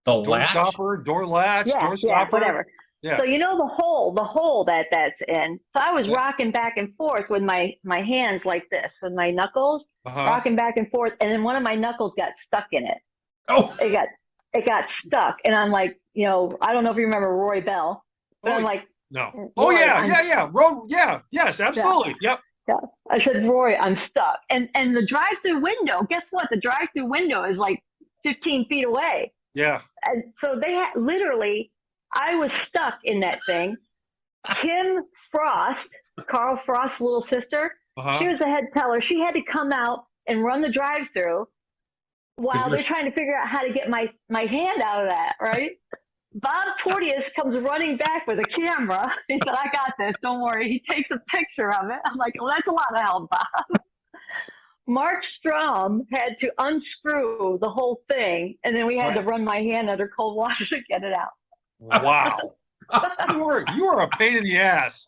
The door latch? stopper, door latch, door stopper. Yeah, whatever. Yeah. So the hole that's in. So I was rocking back and forth with my hands like this, with my knuckles, rocking back and forth, and then one of my knuckles got stuck in it. Oh. It got stuck, and I'm like, I don't know if you remember Roy Bell, but I'm like, no. Oh yeah. Road. Yeah. Yes. Absolutely. Yeah. Yep. Yeah. I said, Roy, I'm stuck. And the drive-through window, guess what? The drive-through window is like 15 feet away. Yeah. And so they had literally, I was stuck in that thing. Kim Frost, Carl Frost's little sister, she was the head teller. She had to come out and run the drive-through while they're trying to figure out how to get my hand out of that, right? Bob Porteous comes running back with a camera. He said, I got this, don't worry. He takes a picture of it. I'm like, well, that's a lot of help, Bob. Mark Strom had to unscrew the whole thing, and then we had to run my hand under cold water to get it out. Wow. you are a pain in the ass.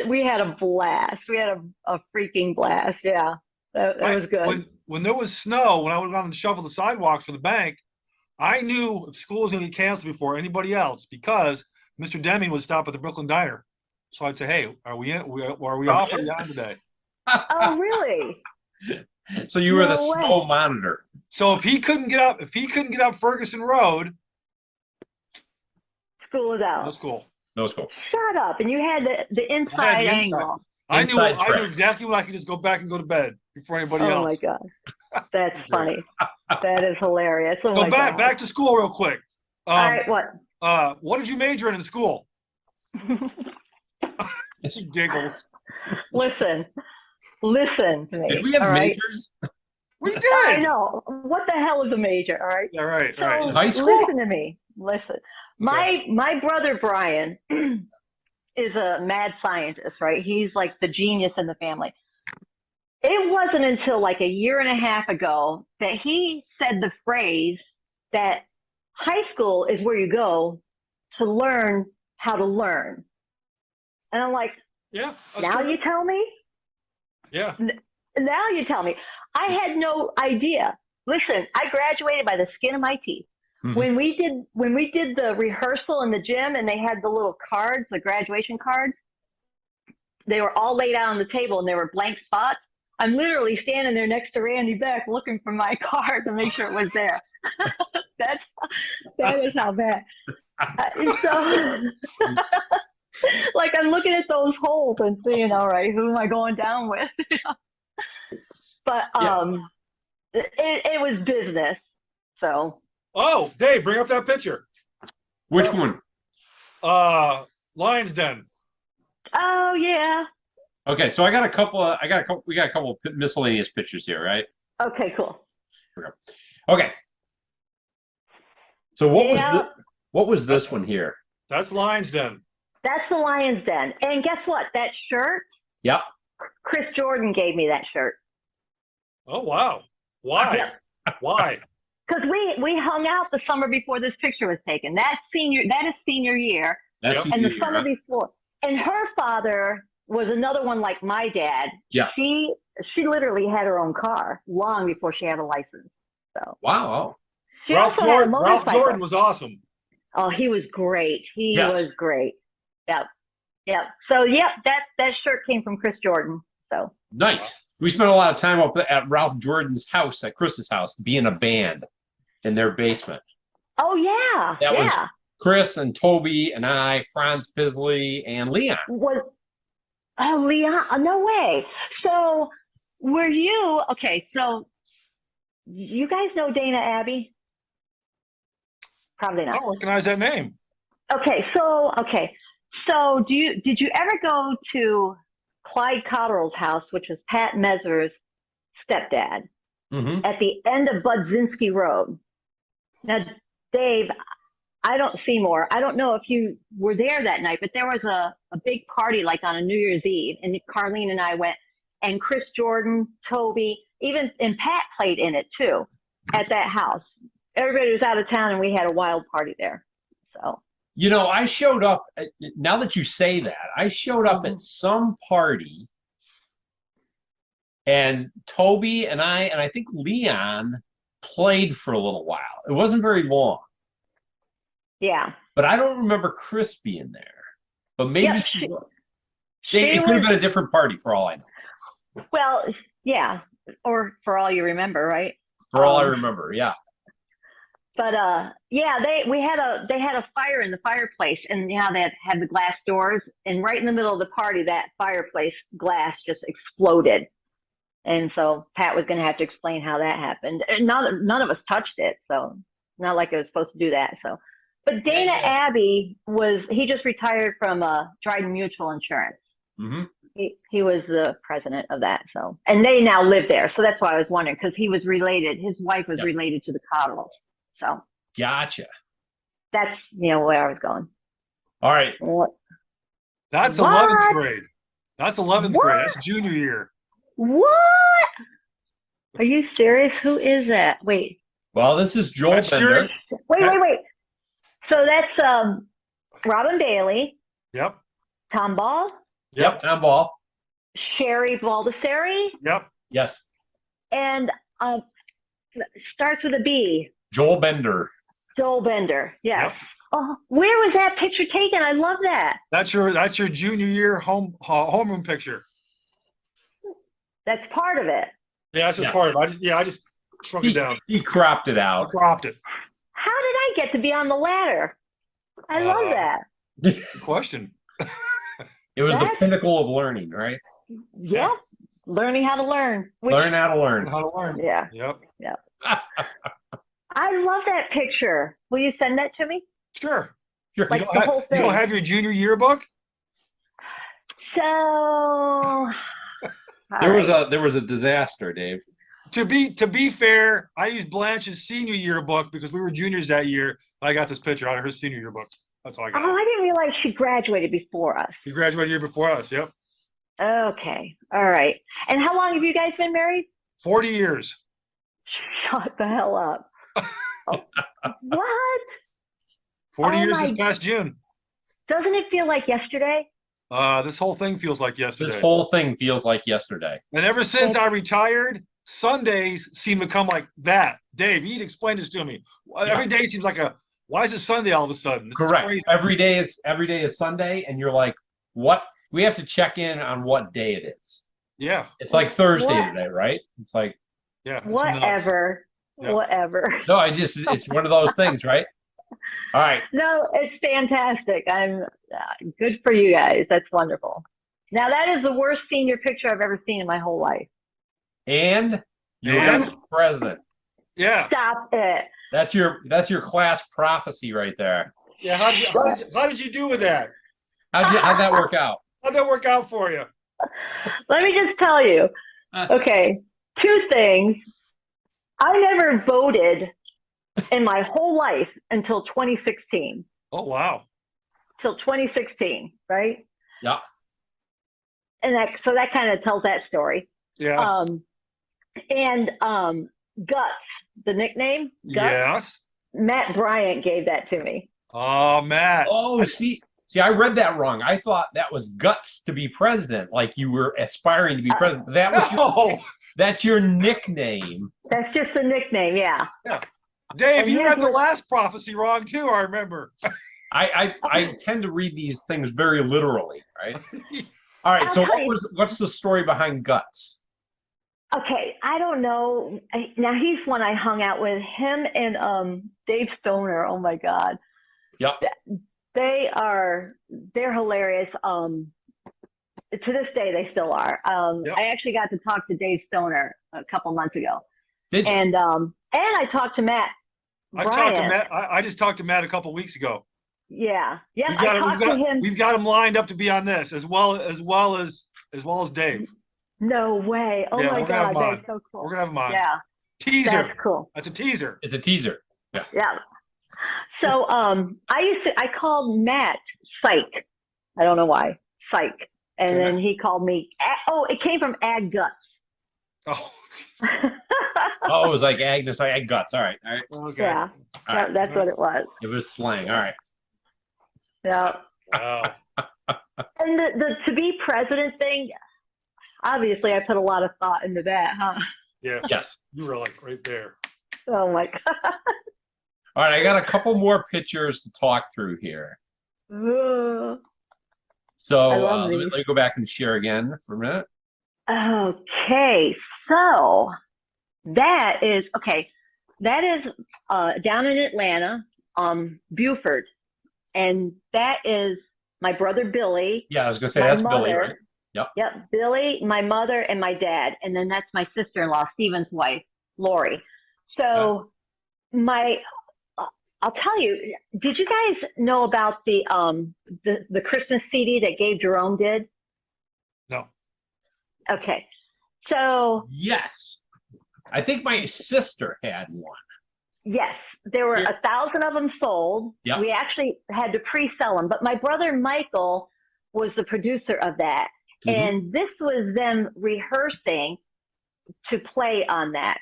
We had a blast. We had a freaking blast. Yeah, it was good. When there was snow, when I went around and shoveled the sidewalks for the bank, I knew if school was going to be canceled before anybody else because Mr. Deming would stop at the Brooklyn Diner. So I'd say, "Hey, are we off or are we on today?" Oh, really? So you were the snow monitor. So if he couldn't get up Ferguson Road, school was out. No school. No school. Shut up! And you had the inside angle. I knew exactly when I could just go back and go to bed before anybody else. Oh my gosh, that's funny. That is hilarious. Oh so my back to school real quick. All right, what did you major in school? She giggles. Listen to me. Did we have majors? We did. I know. What the hell is a major? All right. Yeah, right. So, right. High school. Listen to me. Listen. My brother Brian is a mad scientist, right? He's like the genius in the family. It wasn't until like a year and a half ago that he said the phrase that high school is where you go to learn how to learn. And I'm like, yeah. Now you tell me? Yeah. Now you tell me. I had no idea. Listen, I graduated by the skin of my teeth. Mm-hmm. When we did the rehearsal in the gym and they had the little cards, the graduation cards, they were all laid out on the table and there were blank spots. I'm literally standing there next to Randy Beck looking for my card to make sure it was there. That is how bad. So, like I'm looking at those holes and seeing, all right, who am I going down with? But it was business. So. Oh, Dave, bring up that picture. Which one? Lion's Den. Oh yeah. Okay, so we got a couple miscellaneous pictures here, right? Okay, cool. Okay. So what was this one here? That's Lion's Den. That's the Lion's Den. And guess what? That shirt? Yep. Chris Jordan gave me that shirt. Oh wow. Why? Yep. Why? Because we hung out the summer before this picture was taken. That is senior year. That's and the summer before. And her father was another one like my dad. Yeah. She literally had her own car long before she had a license. So. Wow. Ralph Jordan was awesome. Oh, he was great. He was great. Yep. So that shirt came from Chris Jordan. So nice. We spent a lot of time up at Ralph Jordan's house, at Chris's house, being a band in their basement. Oh yeah. That was Chris and Toby and I, Franz Bisley and Leon. Leon? No way. So were you okay? So you guys know Dana Abbey? Probably not. I don't recognize that name. Okay. So did you ever go to Clyde Cotterell's house, which was Pat Meser's stepdad, at the end of Budzinski Road? Now, Dave, Seymour, I don't know if you were there that night, but there was a big party like on a New Year's Eve, and Carlene and I went, and Chris Jordan, Toby, and Pat played in it too at that house. Everybody was out of town, and we had a wild party there. So. You know, I showed up, now that you say that, I showed up at some party, and Toby and I think Leon played for a little while. It wasn't very long. Yeah. But I don't remember Chris being there. But maybe it could have been a different party for all I know. Well, yeah. Or for all you remember, right? For all I remember, yeah. But yeah, they had a fire in the fireplace, and you know they had the glass doors, and right in the middle of the party, that fireplace glass just exploded. And so Pat was going to have to explain how that happened. And none of us touched it, so not like it was supposed to do that. So, but Dana Abbey he just retired from Dryden Mutual Insurance. Mm-hmm. He was the president of that. So, and they now live there. So that's why I was wondering, because he was related. His wife was related to the Cottles. So gotcha. that's where I was going. All right. What? That's 11th grade. That's 11th grade. That's junior year. What? Are you serious? Who is that? Wait. Well, this is Joel Bender. Wait. So that's Robin Bailey. Yep. Tom Ball. Yep. Tom Ball. Sherry Baldessari. Yep. Yes. And starts with a B. Joel Bender. Joel Bender. Yes. Yep. Oh, where was that picture taken? I love that. That's your junior year homeroom picture. That's part of it. Yeah, that's just part of it. I just shrunk it down. He cropped it I out. cropped it. How did I get to be on the ladder? I love that. Good question. It was the pinnacle of learning, right? Yeah. Learning how to learn. Learn how to learn. How to learn. Yeah. Yep. I love that picture. Will you send that to me? Sure. Like the whole thing. You don't have your junior yearbook? So There was a disaster, Dave. To be fair, I used Blanche's senior yearbook because we were juniors that year. I got this picture out of her senior yearbook. That's all I got. Oh, I didn't realize she graduated before us. She graduated a year before us. Yep. Okay. All right. And how long have you guys been married? 40 years. Shut the hell up. Oh, what? 40 years this past June. Doesn't it feel like yesterday? This whole thing feels like yesterday. This whole thing feels like yesterday. And ever since I retired, Sundays seem to come like that. Dave, you need to explain this to me. Every day seems like why is it Sunday all of a sudden? This Correct. Is every day is Sunday, and you're like, what? We have to check in on what day it is. Yeah. It's like Thursday today, right? It's like whatever. Yeah. Whatever. No, it's one of those things, right? All right. No, it's fantastic. I'm good for you guys. That's wonderful. Now that is the worst senior picture I've ever seen in my whole life. And you're president. Yeah. Stop it. That's your class prophecy right there. Yeah. How did you do with that? How'd that work out? How'd that work out for you? Let me just tell you. Okay, two things. I never voted in my whole life until 2016. Oh, wow. Till 2016, right? Yeah. And that kind of tells that story. Yeah. And Guts, the nickname, Guts, yes. Matt Bryant gave that to me. Oh, Matt. Oh, see, I read that wrong. I thought that was Guts to be president, like you were aspiring to be president. That was that's your nickname. That's just a nickname, yeah. Yeah. Dave, you read the last prophecy wrong too, I remember. I tend to read these things very literally, right? All right, so what's the story behind Guts? Okay, I don't know. Now he's one I hung out with. Him and Dave Stoner. Oh my God. Yep. They're hilarious. To this day, they still are. Yep. I actually got to talk to Dave Stoner a couple months ago. Did you? And I talked to Matt. I just talked to Matt a couple weeks ago. Yeah. We've got him lined up to be on this as well as Dave. No way. Oh my God, that's so cool. We're gonna have him on. Yeah. Teaser. That's cool. That's a teaser. It's a teaser. Yeah. Yeah. So I called Matt Psych. I don't know why. Psych. And then he called me it came from Ag Guts. Oh. Oh, it was like Agnes, Ag Guts. All right. Okay. Yeah. All right. That's what it was. It was slang. All right. Yeah. Wow. And the to be president thing, obviously I put a lot of thought into that, huh? Yeah. Yes. You were like right there. Oh my God. All right, I got a couple more pictures to talk through here. So let me go back and share again for a minute. Okay, so that is okay. that is down in Atlanta, Buford, and that is my brother Billy. Yeah, I was gonna say my that's mother, Billy, right? Yep. Yep, Billy, my mother, and my dad, and then that's my sister-in-law, Steven's wife, Lori. So my, I'll tell you, did you guys know about the Christmas CD that Gabe Jerome did? No. Okay, so Yes. I think my sister had one. yes, there were 1,000 of them sold. Yep. We actually had to pre-sell them, but my brother Michael was the producer of that. And this was them rehearsing to play on that.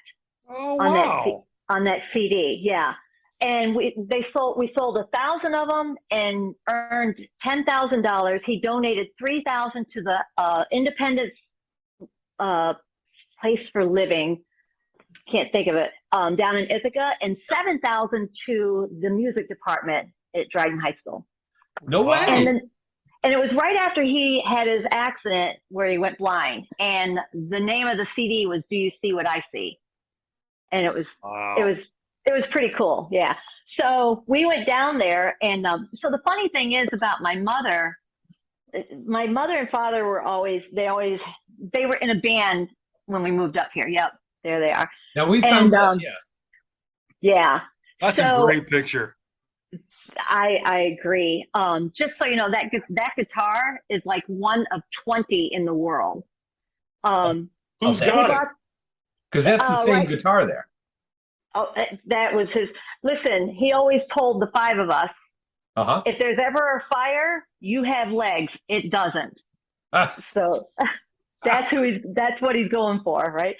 Oh, wow. On that CD, yeah. And we sold 1,000 of them and earned $10,000. He donated 3,000 to the Independence Place for Living. Can't think of it. Down in Ithaca, and 7,000 to the music department at Dryden High School. No way. And it was right after he had his accident where he went blind. And the name of the CD was "Do You See What I See?" And it was pretty cool. Yeah. So we went down there, and so the funny thing is about my mother and father were they were in a band when we moved up here. Yep, there they are. Now we found this, yeah. Yeah. That's a great picture. I agree. Just so you know, that guitar is like one of 20 in the world. Who's got it? Because that's the same guitar there. Oh, that was his. Listen, he always told the 5 of us, if there's ever a fire, you have legs. It doesn't. So that's what he's going for, right?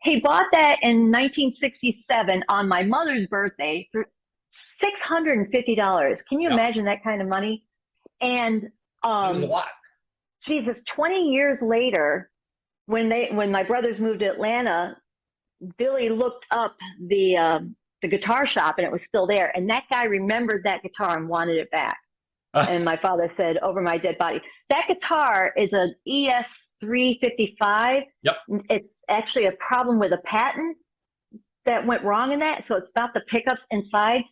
He bought that in 1967 on my mother's birthday for $650. Can you imagine that kind of money? And it was a lot. Jesus, 20 years later, when my brothers moved to Atlanta, Billy looked up the guitar shop and it was still there. And that guy remembered that guitar and wanted it back. And my father said, "Over my dead body." That guitar is an ES355. Yep. It's actually a problem with a patent that went wrong in that. So it's about the pickups inside.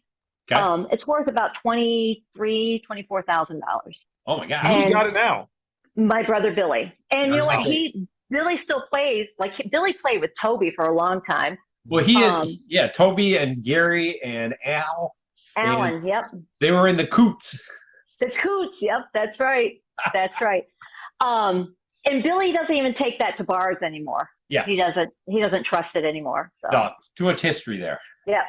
Okay. It's worth about $24,000. Oh my God! Who's got it now? My brother Billy. And you know what? Billy still plays. Like Billy played with Toby for a long time. Well, Toby and Gary and Alan. Yep. They were in the Coots. The Coots. Yep. That's right. That's right. And Billy doesn't even take that to bars anymore. Yeah. He doesn't trust it anymore. So. No, too much history there. Yeah.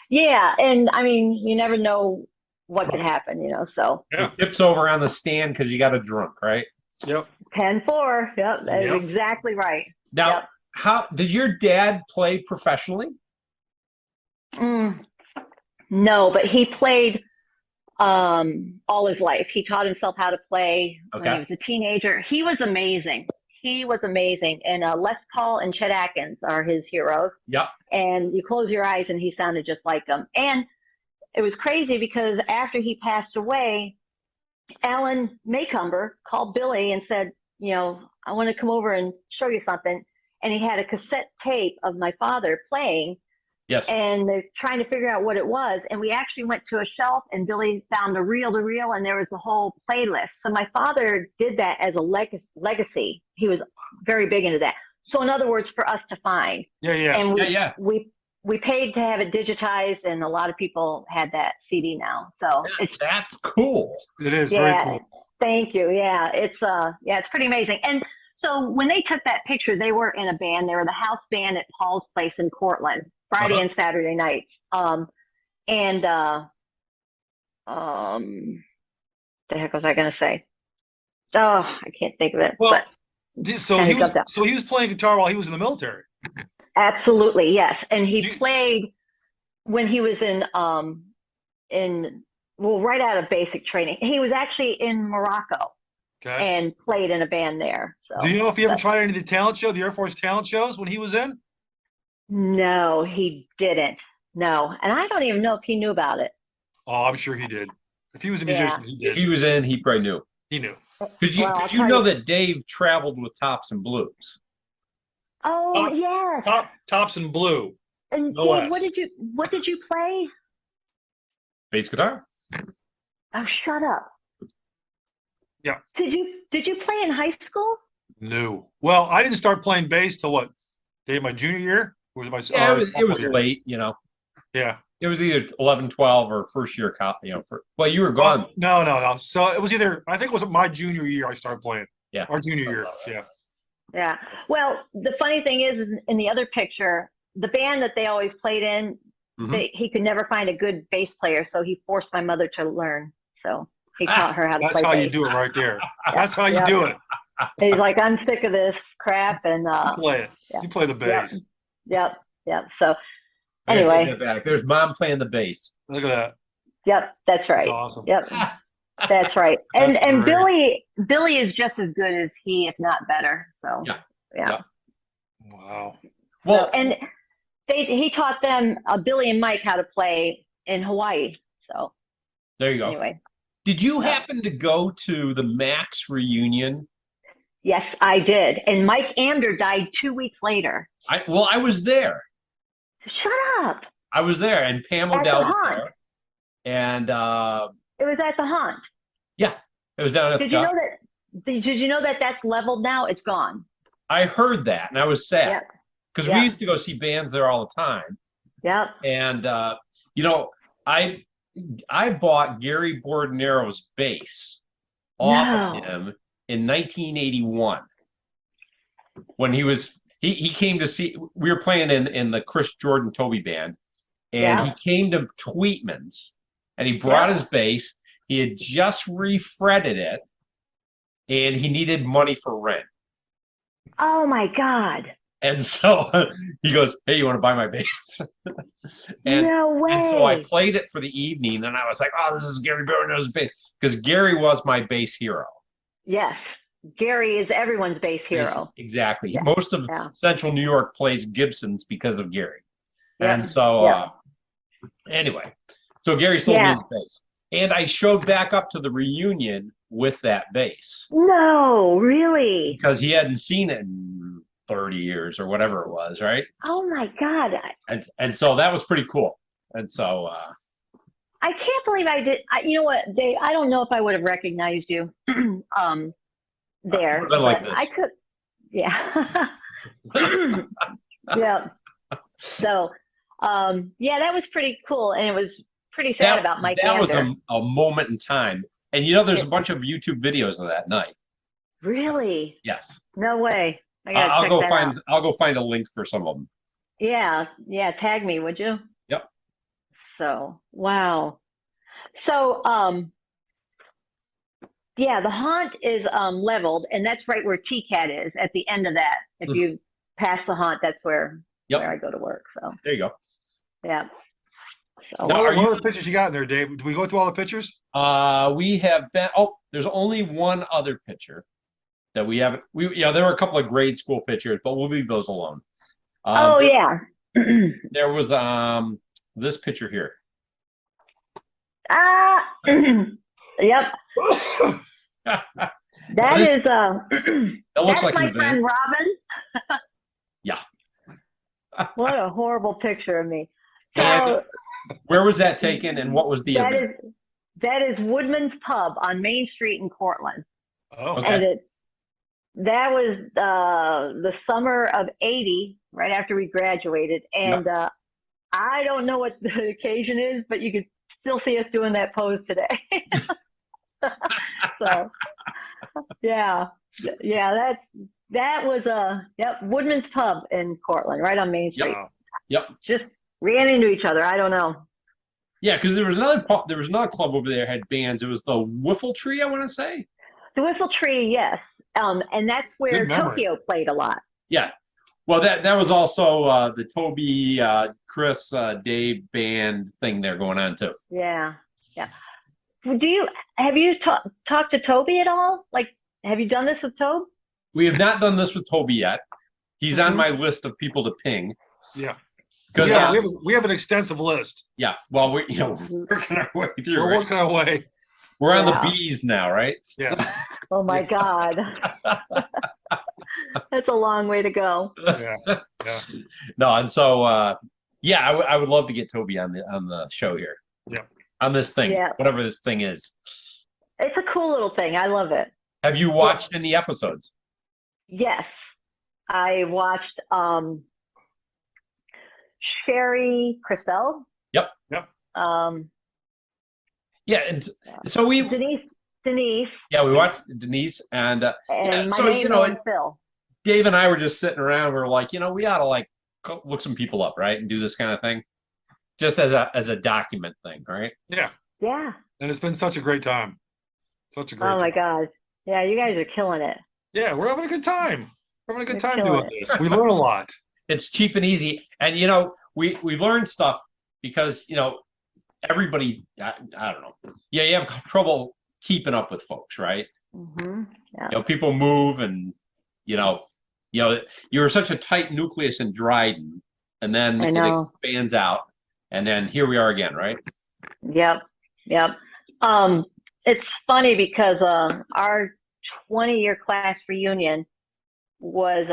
Yeah. And I mean, you never know what could happen, so. Yeah. Tips over on the stand because you got a drunk, right? Yep. 10-4. Yep. That is exactly right. Now, how did your dad play professionally? No, but he played all his life. He taught himself how to play when he was a teenager. He was amazing. And Les Paul and Chet Atkins are his heroes. Yep. And you close your eyes and he sounded just like them. And it was crazy because after he passed away, Alan Maycomber called Billy and said, "I want to come over and show you something." And he had a cassette tape of my father playing. Yes. And they're trying to figure out what it was. And we actually went to a shelf and Billy found a reel-to-reel and there was a whole playlist. So my father did that as a legacy. He was very big into that. So in other words, for us to find. Yeah. And we paid to have it digitized, and a lot of people had that CD now. So that's cool. It is very cool. Thank you. Yeah, it's pretty amazing. And so when they took that picture, they were in a band. They were the house band at Paul's Place in Cortland, Friday and Saturday nights. The heck was I going to say? Oh, I can't think of it. Well, so he was playing guitar while he was in the military. Absolutely, yes. And he played when he was right out of basic training. He was actually in Morocco and played in a band there. So, do you know if he ever tried any of the Air Force talent shows when he was in? No, he didn't. No. And I don't even know if he knew about it. Oh, I'm sure he did. If he was a musician, he did. If he was in, he probably knew. He knew. Because you know that Dave traveled with Tops and Blues. Oh, yes. Tops and Blue. And No Dave, S. what did you play? Bass guitar. Oh, shut up. Yeah. Did you play in high school? No. Well, I didn't start playing bass till what? Dave, my junior year? Or was it my Yeah, it was year? late, you know. Yeah. It was either 11, 12 or first year college, you know, well, you were gone. No. So it was either, I think it was my junior year I started playing. Yeah. Our junior year. Yeah. Yeah. Well, the funny thing is in the other picture, the band that they always played in, he could never find a good bass player, so he forced my mother to learn. So he taught her how to play bass. That's how you do it right there. That's how you do it. He's like, I'm sick of this crap, and You play it. Yeah. You play the bass. Yep. So anyway, there's Mom playing the bass. Look at that. Yep, that's right. That's awesome. Yep, that's right. And That's great. Billy is just as good as he, if not better. So yeah. Wow. Well, and he taught them Billy and Mike how to play in Hawaii. So there you go. Anyway, did you happen to go to the Max reunion? yes, I did. And Mike Amder died 2 weeks later. I was there. Shut up. I was there, and Pam Odell was there. And it was at the Haunt. Yeah, it was down at Did you know that that's leveled now? It's gone. I heard that, and I was sad because we used to go see bands there all the time. Yep. And you know, I bought Gary Bordenero's bass off of him in 1981 when he came to see. We were playing in the Chris Jordan Toby band, and he came to Tweetman's, and he brought his bass. He had just refretted it, and he needed money for rent. Oh my God. And so he goes, "Hey, you want to buy my bass?" No way. And so I played it for the evening, and I was like, "Oh, this is Gary Bordenero's bass," because Gary was my bass hero. Yes, Gary is everyone's bass hero. Exactly. Yeah. Most of Central New York plays Gibsons because of Gary. Yeah. And so, anyway, so Gary sold me his bass, and I showed back up to the reunion with that bass. No, really? Because he hadn't seen it in 30 years or whatever it was, right? Oh my God. And so that was pretty cool. And so I can't believe I did. You know what, Dave? I don't know if I would have recognized you there. Like this. I could. Yeah. Yeah. So, that was pretty cool, and it was pretty sad about Mike. That was a moment in time, and you know, there's a bunch of YouTube videos of that night. Really? Yes. No way. I'll go find a link for some of them. Yeah. Tag me, would you? Yep. So, wow. So, the Haunt is leveled, and that's right where TCAT is at the end of that. If you pass the Haunt, that's where I go to work. So there you go. Yeah. So what are the pictures you got in there, Dave? Do we go through all the pictures? We have been. Oh, there's only one other picture that we haven't. There were a couple of grade school pictures, but we'll leave those alone. There was this picture here. Yep. That is that looks like my friend Robin. Yeah. What a horrible picture of me. So, where was that taken, and what was the event? That is Woodman's Pub on Main Street in Cortland. Oh, okay. And that was the summer of '80, right after we graduated. And I don't know what the occasion is, but you could still see us doing that pose today. So, that was Woodman's Pub in Cortland, right on Main Street. Yep. Just ran into each other. I don't know. Yeah, because there was another club over there that had bands. It was the Wiffle Tree, I want to say. The Wiffle Tree, yes. And that's where Tokyo played a lot. Yeah. Well, that was also the Toby, Chris, Dave band thing there going on too. Yeah. Have you talked to Toby at all? Like, have you done this with Toby? We have not done this with Toby yet. He's on my list of people to ping. Yeah. Because we have an extensive list. Yeah. Well, we're working our way through. We're working our way. We're on the B's now, right? Yeah. Oh my God. That's a long way to go. Yeah. No, and so Yeah, I would love to get Toby on the show here. Yeah. On this thing, Yeah. whatever this thing is. It's a cool little thing. I love it. Have you watched any episodes? Yes. I watched Sherry Christelle. Yep. Yeah, and so Denise. Yeah, we watched Denise and my so name and Phil. Dave and I were just sitting around. We are like, we ought to like look some people up, right, and do this kind of thing, just as a document thing, right? Yeah. Yeah. And it's been such a great time. Such a great. Oh my God. Yeah, you guys are killing it. Yeah, we're having a good time. We're having a good You're time killing doing this. We learn a lot. It's cheap and easy, and we learn stuff because everybody. I don't know. Yeah, you have trouble keeping up with folks, right? Mm-hmm. Yeah. People move, and you were such a tight nucleus in Dryden, and then it expands out, and then here we are again, right? Yep. It's funny because our 20-year class reunion was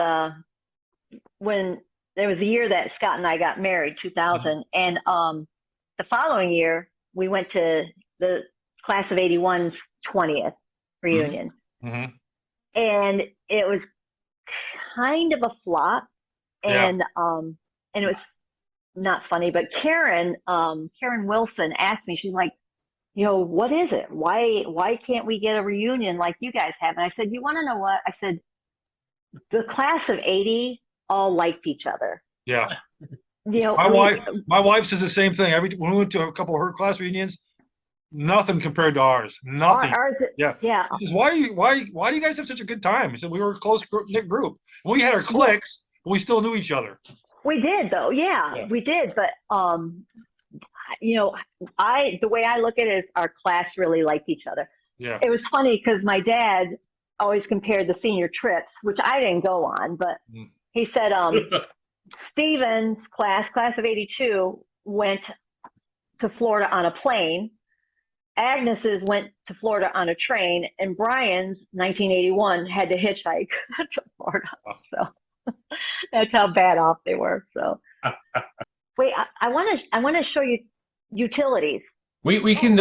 when there was the year that Scott and I got married, 2000, and the following year we went to the class of 81's 20th reunion, and it was kind of a flop, and it was not funny. But Karen Wilson asked me, she's like, what is it? Why can't we get a reunion like you guys have? And I said, you want to know what? I said, the class of 80 all liked each other. Yeah. My wife says the same thing. When we went to a couple of her class reunions, nothing compared to ours. Nothing. Yeah. She says, why do you guys have such a good time? I said, we were a close knit group. We had our cliques, but we still knew each other. We did though. Yeah. We did. But the way I look at it is our class really liked each other. Yeah. It was funny because my dad always compared the senior trips, which I didn't go on, but he said Stephen's class of 82 went to Florida on a plane. Agnes's went to Florida on a train, and Brian's 1981 had to hitchhike to Florida. So that's how bad off they were. So wait, I want to show you utilities. We can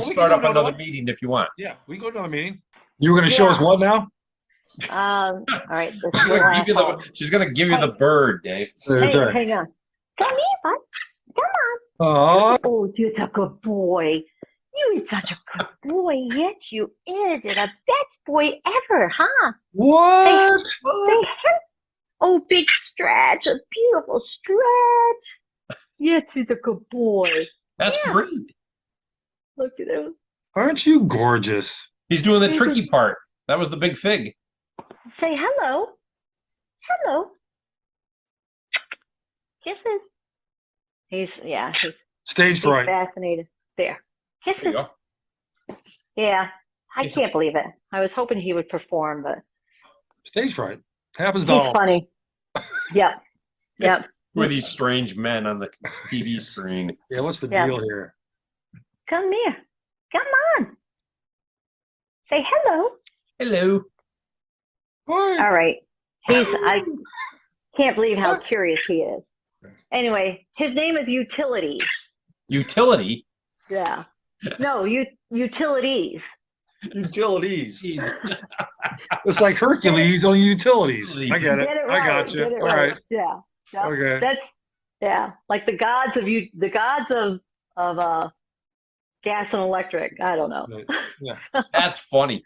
start up another meeting if you want. Yeah, we can go to another meeting. You were going to show us what now? All right. She's going to give you the bird, Dave. Hey, hang on. Come here, bud. Come on. Oh, you're a good boy. You're such a good boy. Yes, you is. You're the best boy ever, huh? What? Oh, big stretch. A beautiful stretch. Yes, he's a good boy. That's great. Look at him. Aren't you gorgeous? He's doing the tricky part. That was the big fig. Say hello. Hello. Kisses. He's stage fright. Fascinated. There. Kisses. There you go. Yeah. I can't believe it. I was hoping he would perform, but stage fright happens to all. He's funny. Yep. Who are these strange men on the TV screen? Yeah, what's the deal here? Come here. Come on. Say hello. Hello. What? All right. I can't believe how curious he is. Anyway, his name is Utilities. Utility? Yeah. No, utilities. Utilities. It's like Hercules on utilities. I get it. I got you. All right. Yeah. Okay. That's like the gods of gas and electric. I don't know. Yeah. That's funny.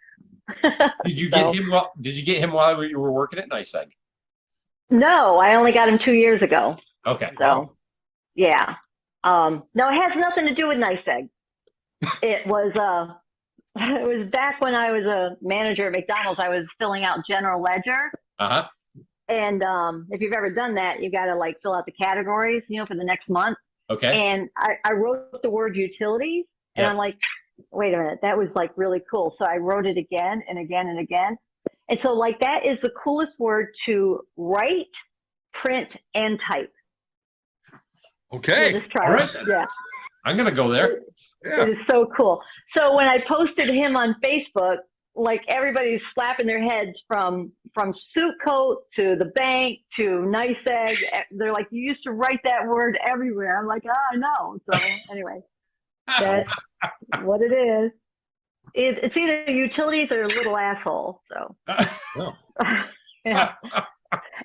Did you get him? Did you get him while you were working at Nice Egg? No, I only got him 2 years ago. Okay. So, yeah. No, it has nothing to do with Nice Egg. It was back when I was a manager at McDonald's. I was filling out general ledger. And if you've ever done that, you got to like fill out the categories, for the next month. Okay. And I wrote the word utilities, and I'm like, wait a minute, that was like really cool. So I wrote it again and again and again. And so like that is the coolest word to write, print, and type. Okay. So just try all right. Yeah. I'm going to go there. It is so cool. So when I posted him on Facebook, like everybody's slapping their heads from suit coat to the bank to nice egg. They're like, you used to write that word everywhere. I'm like, I know. So anyway, that's what it is. It's either utilities or little asshole. So yeah.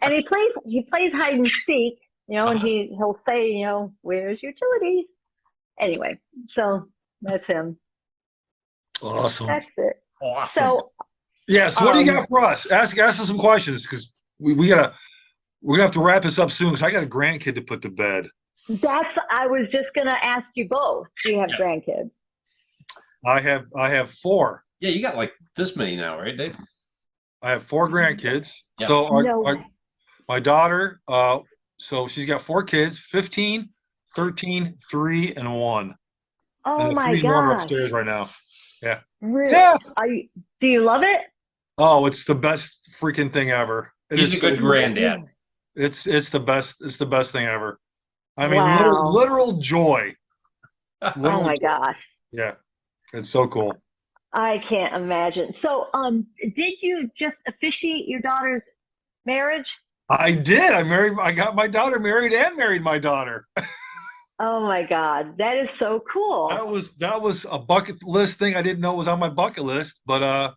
And he plays hide and seek, and he'll say, where's utilities? Anyway, so that's him. Awesome. That's it. Awesome. So yeah. So what do you got for us? Ask us some questions, because we're gonna have to wrap this up soon, because I got a grandkid to put to bed. I was just gonna ask you both. Do you have grandkids? I have 4. Yeah, you got like this many now, right, Dave? I have 4 grandkids. Yeah. So my daughter, so she's got 4 kids, 15, 13, 3, and 1. Oh and the my 3 more are gosh. upstairs right now. Yeah. Really? Yeah. Do you love it? Oh, it's the best freaking thing ever. He's a good granddad. It's the best. It's the best thing ever. I mean, Wow. literal joy. Oh my gosh. Yeah, it's so cool. I can't imagine. So, did you just officiate your daughter's marriage? I did. I got my daughter married and married my daughter. Oh my God, that is so cool. That was a bucket list thing I didn't know was on my bucket list, but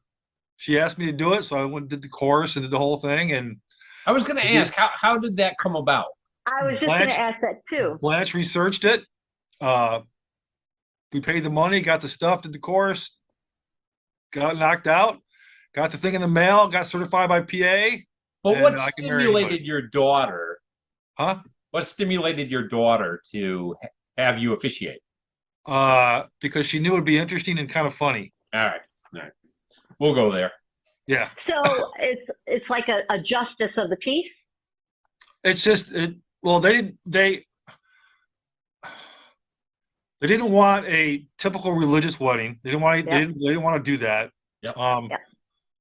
she asked me to do it, so I went and did the course and did the whole thing. And I was going to ask, how did that come about? I was just going to ask that too. Blanche researched it. We paid the money, got the stuff, did the course, got knocked out, got the thing in the mail, got certified by PA. But what stimulated your daughter? Huh? What stimulated your daughter to have you officiate? Because she knew it'd be interesting and kind of funny. All right. We'll go there. Yeah. So it's like a justice of the peace. It's just well, they didn't want a typical religious wedding. They didn't want they didn't want to do that. Yep.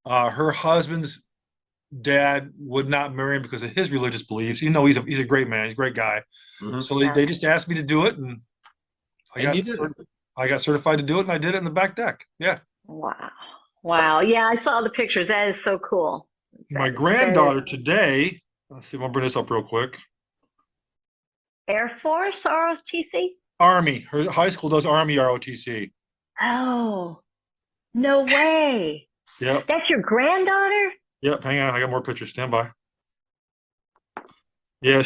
Her husband's dad would not marry him because of his religious beliefs. You know, he's a great man. He's a great guy. Mm-hmm. So they just asked me to do it, and I got certified to do it, and I did it in the back deck. Yeah. Wow. Yeah, I saw the pictures. That is so cool. My granddaughter today. Let's see. I'm gonna bring this up real quick. Air Force ROTC? Army. Her high school does Army ROTC. Oh, no way. Yep. That's your granddaughter? Yep. Hang on. I got more pictures. Stand by. Yeah,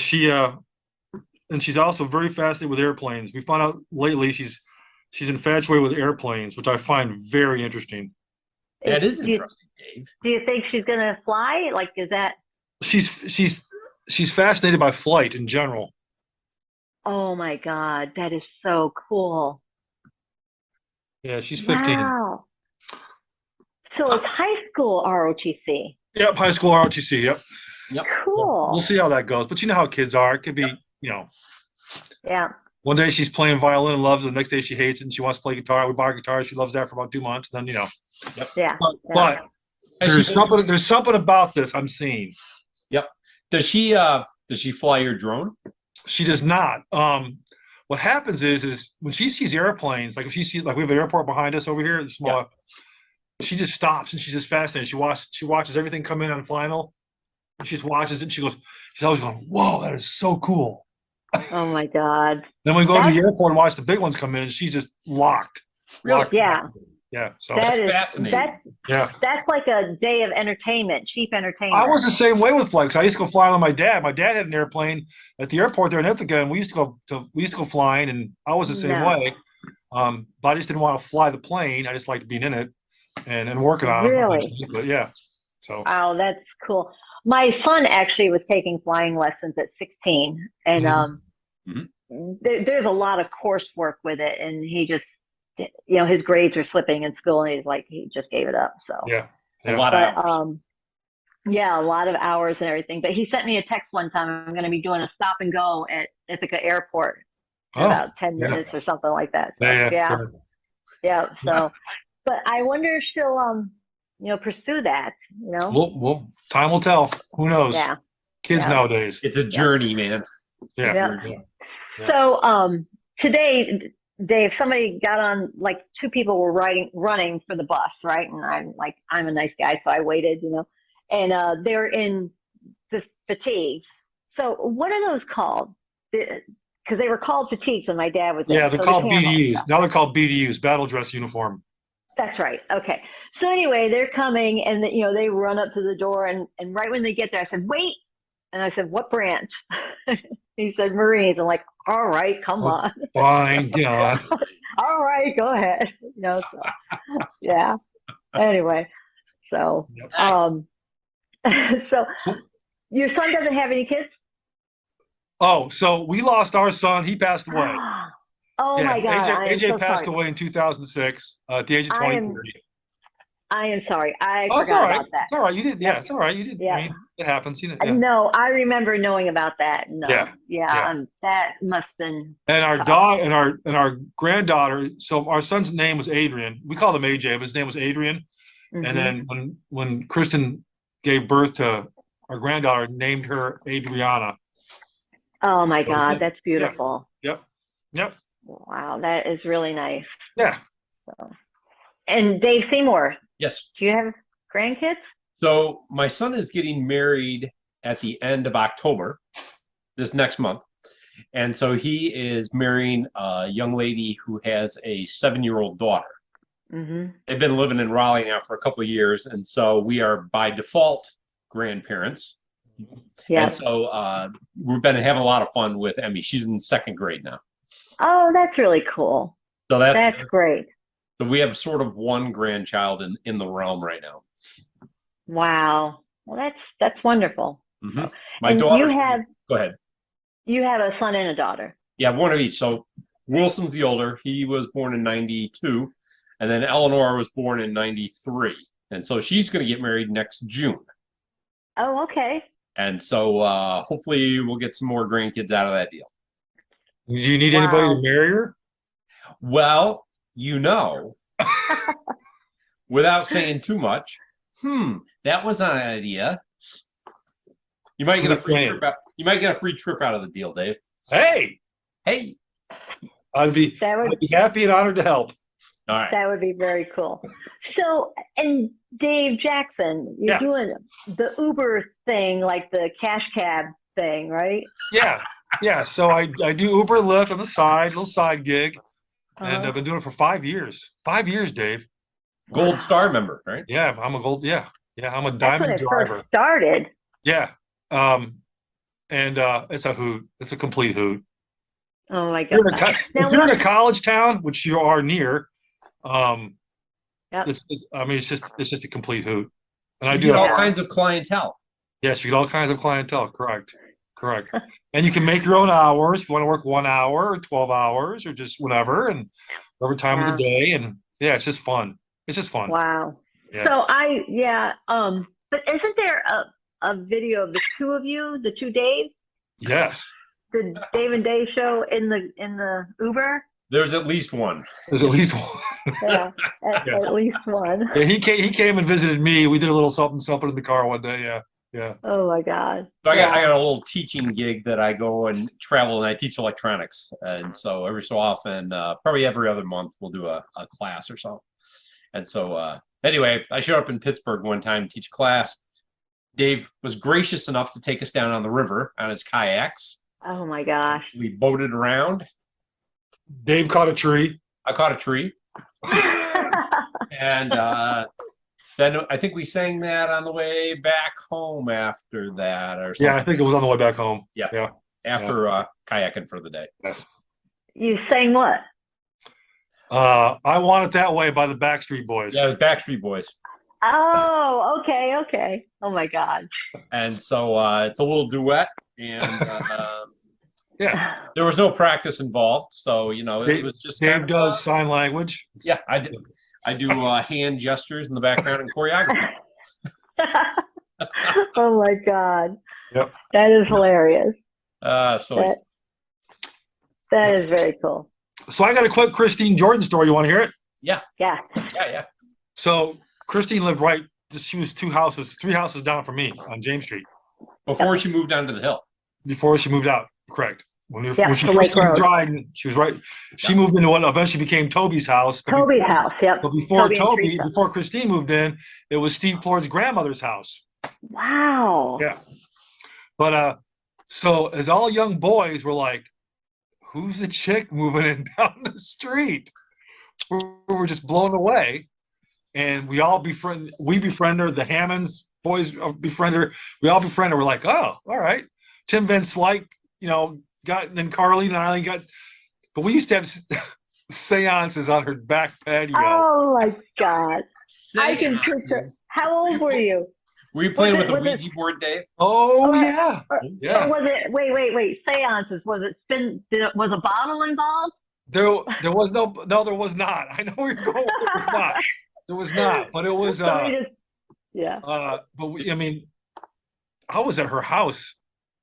and she's also very fascinated with airplanes. We found out lately she's infatuated with airplanes, which I find very interesting. That is interesting, Dave. Do you think she's gonna fly? Like, is that? She's fascinated by flight in general. Oh my God, that is so cool. Yeah, she's 15. Wow. So it's high school ROTC. Yep, high school ROTC. Yep. Cool. We'll see how that goes. But you know how kids are. It could be, Yeah. One day she's playing violin and loves it. The next day she hates it and she wants to play guitar. We buy her guitar. She loves that for about 2 months. Then, Yep. Yeah. But there's something about this I'm seeing. Yep. Does she fly your drone? She does not. What happens is when she sees airplanes, like if she sees, like we have an airport behind us over here, small, she just stops and she's just fascinated. She watches everything come in on final. And she just watches it. And she's always going, "Whoa, that is so cool." Oh my God. Then we go to the airport and watch the big ones come in. She's just locked. Really? Locked. Yeah. Yeah. So that's fascinating. That's like a day of entertainment, cheap entertainment. I was the same way with flights. I used to go flying with my dad. My dad had an airplane at the airport there in Ithaca, and we used to go flying, and I was the same way. But I just didn't want to fly the plane. I just liked being in it and working on it. Really? But yeah. So. Oh, that's cool. My son actually was taking flying lessons at 16, and there's a lot of coursework with it, and he just, his grades are slipping in school, and he just gave it up. So a lot of hours. Yeah, a lot of hours and everything. But he sent me a text one time. I'm going to be doing a stop and go at Ithaca Airport in about 10 minutes or something like that. So, So, but I wonder if she'll pursue that. Well, time will tell. Who knows? Yeah. Kids nowadays. It's a journey, man. Yeah. So today, Dave, somebody got on, like two people were running for the bus, right? And I'm a nice guy, so I waited, and they're in the fatigues. So what are those called? Because they were called fatigues when my dad was there. Yeah, they're So called BDUs. Now they're called BDUs, battle dress uniform. That's right. Okay. So anyway, they're coming, and they run up to the door, and right when they get there, I said, "Wait!" And I said, "What branch?" He said, "Marines." I'm like, "All right, come on." Fine, All right, go ahead. So, yeah. Anyway, so so your son doesn't have any kids? Oh, so we lost our son. He passed away. Oh my God. AJ passed away in 2006 at the age of 23. I am sorry. I forgot about that. It's all right. You didn't. Yeah, it's all right. You didn't. Yeah. I mean, it happens. No, I remember knowing about that. No. Yeah. That must have been. And our dog and our granddaughter. So our son's name was Adrian. We called him AJ, but his name was Adrian. Mm-hmm. And then when Kristen gave birth to our granddaughter, named her Adriana. Oh my God, that's beautiful. Yep. Wow, that is really nice. Yeah. So, and Dave Seymour. Yes. Do you have grandkids? So my son is getting married at the end of October, this next month. And so he is marrying a young lady who has a 7-year-old daughter. Mm-hmm. They've been living in Raleigh now for a couple of years. And so we are by default grandparents. Yeah. And so we've been having a lot of fun with Emmy. She's in 2nd grade now. Oh, that's really cool. So that's great. So we have sort of one grandchild in the realm right now. Wow. Well, that's wonderful. Mm-hmm. My daughter. Go ahead. You have a son and a daughter. Yeah, one of each. So Wilson's the older. He was born in 92. And then Eleanor was born in 93. And so she's going to get married next June. Oh, okay. And so hopefully we'll get some more grandkids out of that deal. Do you need anybody to marry her? Well, without saying too much, that was an idea. You might get a free trip out. You might get a free trip out of the deal, Dave. Hey. I'd be happy and honored to help. All right. That would be very cool. So, and Dave Jackson, you're doing the Uber thing, like the cash cab thing, right? Yeah. So I do Uber Lyft on the side, little side gig, and I've been doing it for 5 years. 5 years, Dave. Gold Star member, right? Yeah, I'm a gold. Yeah, I'm a diamond driver. First started. Yeah, and it's a hoot. It's a complete hoot. Oh my God! If you're in a college town, which you are near, it's just a complete hoot. And I do all kinds of clientele. Yes, you get all kinds of clientele. Correct. And you can make your own hours if you want to work 1 hour or 12 hours or just whatever, and every time of the day. And it's just fun. It's just fun. Wow. Yeah. So but isn't there a video of the two of you, the two Daves? Yes. The Dave and Dave show in the Uber? There's at least one. There's at least one. At least one. Yeah, he came and visited me. We did a little something in the car one day. Yeah. Oh my God. So I got a little teaching gig that I go and travel and I teach electronics. And so every so often, probably every other month, we'll do a class or so. And so anyway, I showed up in Pittsburgh one time to teach a class. Dave was gracious enough to take us down on the river on his kayaks. Oh my gosh. We boated around. Dave caught a tree. I caught a tree. And then I think we sang that on the way back home after that or something. Yeah, I think it was on the way back home. Yeah. After kayaking for the day. Yeah. You sang what? I Want It That Way by the Backstreet Boys. Yeah, it was Backstreet Boys. Oh, okay. Oh my God. And so it's a little duet, and there was no practice involved, so it was just Dave does sign language. Yeah, I do hand gestures in the background and choreography. Oh my God. Yep. That is hilarious. So that is very cool. So I got a quick Christine Jordan story. You want to hear it? Yeah. So Christine lived she was 3 houses down from me on James Street. Before she moved down to the hill. Before she moved out, correct. When Yep, she the first Lake came to Road. Dryden, she was right. She moved into what eventually became Toby's house. Toby's house, yep. But before Toby and Teresa. before Christine moved in, it was Steve Plord's grandmother's house. Wow. Yeah. But so as all young boys were like, who's the chick moving in down the street? We were just blown away. And we befriend her, the Hammonds boys befriend her. We all befriend her. We're like, oh, all right. Tim Van Slyke, then Carly and Eileen got, but we used to have seances on her back patio. Oh my God. Seances. I can picture. How old were you? Were you playing with the Ouija board, Dave? Oh, yeah. Or was it, wait, seances. Was it was a bottle involved? There was no, there was not. I know where you're going. There was not, but it was, yeah. But I was at her house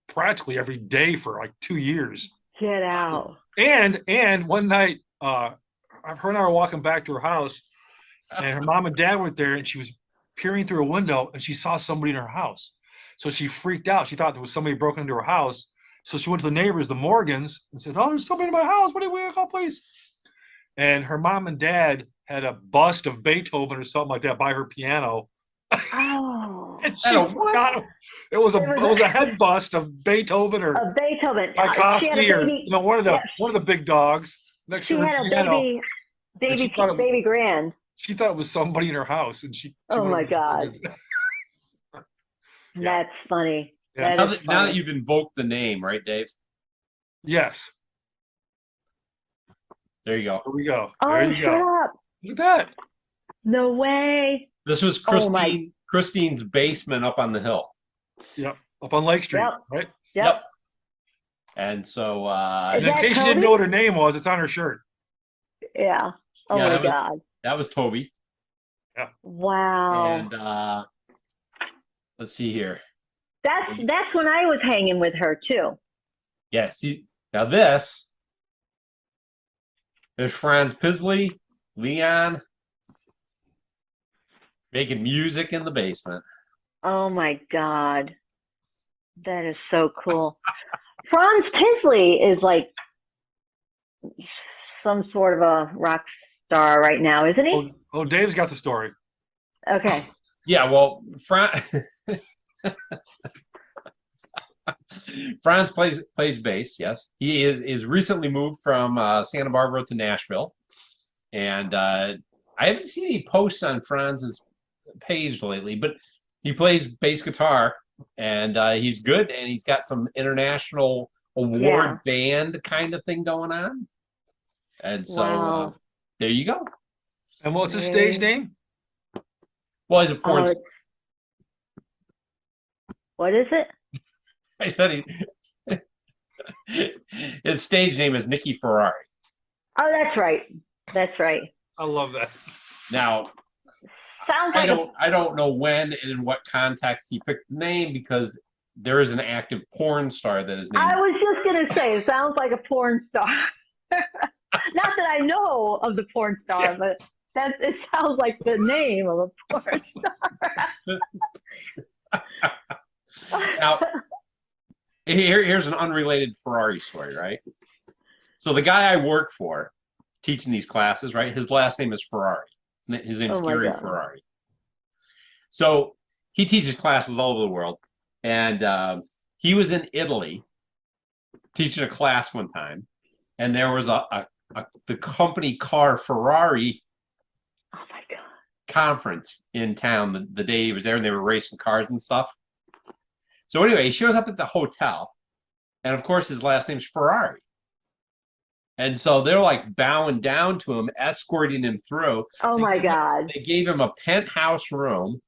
practically every day for like 2 years. Get out. And one night, her and I were walking back to her house, and her mom and dad were there, and she was peering through a window, and she saw somebody in her house. So she freaked out. She thought there was somebody broken into her house. So she went to the neighbors, the Morgans, and said, "Oh, there's somebody in my house. What do we call police?" And her mom and dad had a bust of Beethoven or something like that by her piano. Oh. And she forgot him. It was a head bust of Beethoven or Tchaikovsky or one of the big dogs next to her piano. Baby grand. She thought it was somebody in her house, and she oh my God. That's funny. Yeah. Now that you've invoked the name, right, Dave? Yes. There you go. Here we go. Oh, there you shut go. up. Look at that. No way. This was Christine's basement up on the hill. Yep. Up on Lake Street, right? Yep. And so and in case you didn't know what her name was, it's on her shirt. Yeah. Oh my God. That was Toby. Yeah. Wow. And let's see here. That's when I was hanging with her too. Yes. Now there's Franz Pisley, Leon, making music in the basement. Oh my God. That is so cool. Franz Pisley is like some sort of a rock star right now, isn't he? Oh, Dave's got the story. Okay. Yeah, well, Franz plays bass, yes. He is recently moved from Santa Barbara to Nashville. And I haven't seen any posts on Franz's page lately, but he plays bass guitar, and he's good, and he's got some international award band kind of thing going on. And so there you go. And what's his stage name? Well, he's a porn star. What is it? I said his stage name is Nicky Ferrari. Oh, that's right. That's right. I love that. Now, sounds like I don't know when and in what context he picked the name, because there is an active porn star that is named. I was just gonna say, it sounds like a porn star. Not that I know of the porn star, but it sounds like the name of a porn star. Now, here's an unrelated Ferrari story, right? So the guy I work for teaching these classes, right? His last name is Ferrari. His name is Gary Ferrari. So he teaches classes all over the world. And he was in Italy teaching a class one time. And there was the company car Ferrari conference in town the day he was there, and they were racing cars and stuff. So anyway, he shows up at the hotel, and of course his last name's Ferrari. And so they're like bowing down to him, escorting him through. Oh my God. They gave him a penthouse room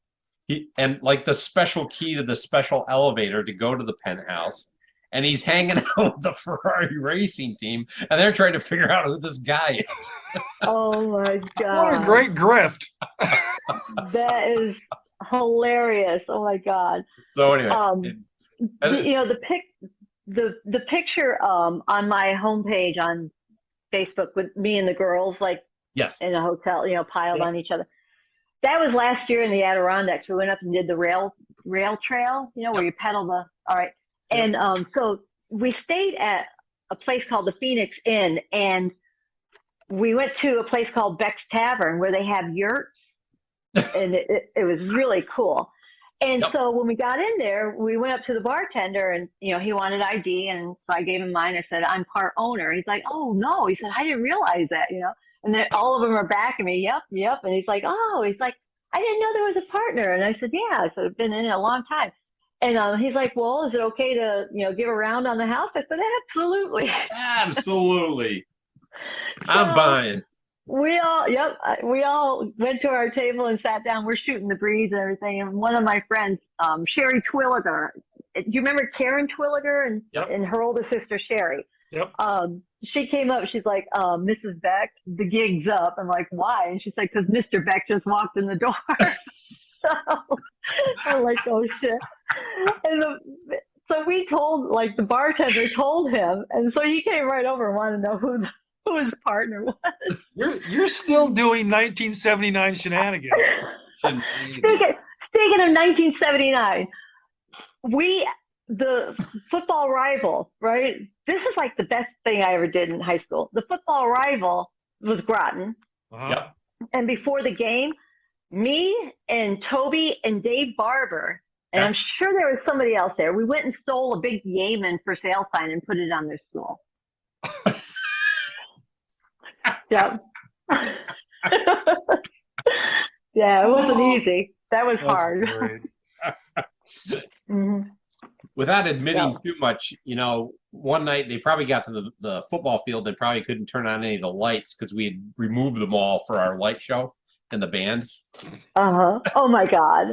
and like the special key to the special elevator to go to the penthouse. And he's hanging out with the Ferrari racing team, and they're trying to figure out who this guy is. Oh my God. What a great grift. That is hilarious. Oh my God. So anyway, the picture on my homepage on Facebook with me and the girls, like in a hotel, piled on each other. That was last year in the Adirondacks. We went up and did the rail trail, where you pedal all right. And so we stayed at a place called the Phoenix Inn, and we went to a place called Beck's Tavern where they have yurts, and it was really cool. And so when we got in there, we went up to the bartender, and he wanted ID, and so I gave him mine. I said, I'm part owner. He's like, oh no, he said, I didn't realize that, And then all of them are backing me. Yep. And he's like, oh, he's like, I didn't know there was a partner. And I said, yeah. So I've been in it a long time. And he's like, well, is it okay to give a round on the house? I said, absolutely. Absolutely. So I'm buying. we all went to our table and sat down. We're shooting the breeze and everything. And one of my friends, Sherry Twilliger, do you remember Karen Twilliger and her older sister, Sherry? Yep. She came up, she's like, Mrs. Beck, the gig's up. I'm like, why? And she's like, because Mr. Beck just walked in the door. So I'm like, oh shit. And so we told, like, the bartender told him, and so he came right over and wanted to know who his partner was. You're still doing 1979 shenanigans. Speaking of 1979, the football rival, right? This is like the best thing I ever did in high school. The football rival was Groton. Yep. And before the game, me and Toby and Dave Barber, and I'm sure there was somebody else there, we went and stole a big Yemen for sale sign and put it on their school. Yep. Yeah, it wasn't easy. That was hard. Mm-hmm. Without admitting too much, one night they probably got to the football field. They probably couldn't turn on any of the lights because we had removed them all for our light show and the band. Oh my God.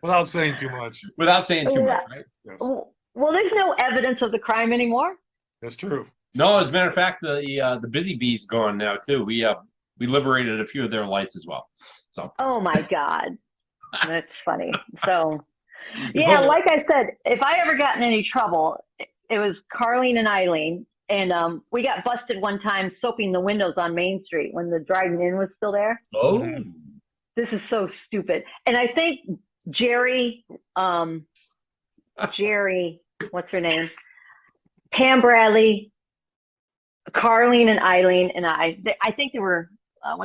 Without saying too much. Without saying too much, right? Yes. Well, there's no evidence of the crime anymore. That's true. No, as a matter of fact, the Busy Bee's gone now too. We liberated a few of their lights as well. So. Oh my God, that's funny. So, yeah, like I said, if I ever got in any trouble, it was Carlene and Eileen, and we got busted one time soaping the windows on Main Street when the drive-in Inn was still there. Oh, this is so stupid. And I think Jerry, what's her name? Pam Bradley, Carlene and Eileen and I think there were 5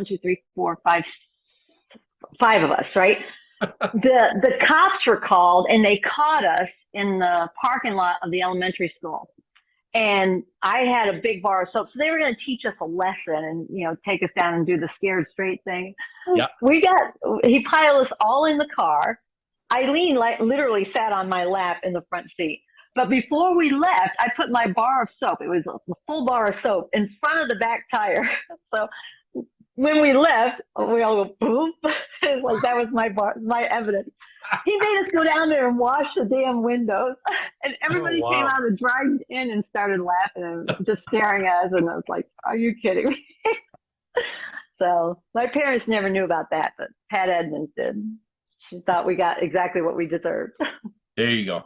of us, right? The cops were called and they caught us in the parking lot of the elementary school. And I had a big bar of soap. So they were going to teach us a lesson and, take us down and do the scared straight thing. Yeah. He piled us all in the car. Eileen literally sat on my lap in the front seat. But before we left, I put my bar of soap, it was a full bar of soap, in front of the back tire. So when we left, we all go, boom. It's like that was my evidence. He made us go down there and wash the damn windows. And everybody came out of the drive-in and started laughing and just staring at us. And I was like, are you kidding me? So my parents never knew about that, but Pat Edmonds did. She thought we got exactly what we deserved. There you go.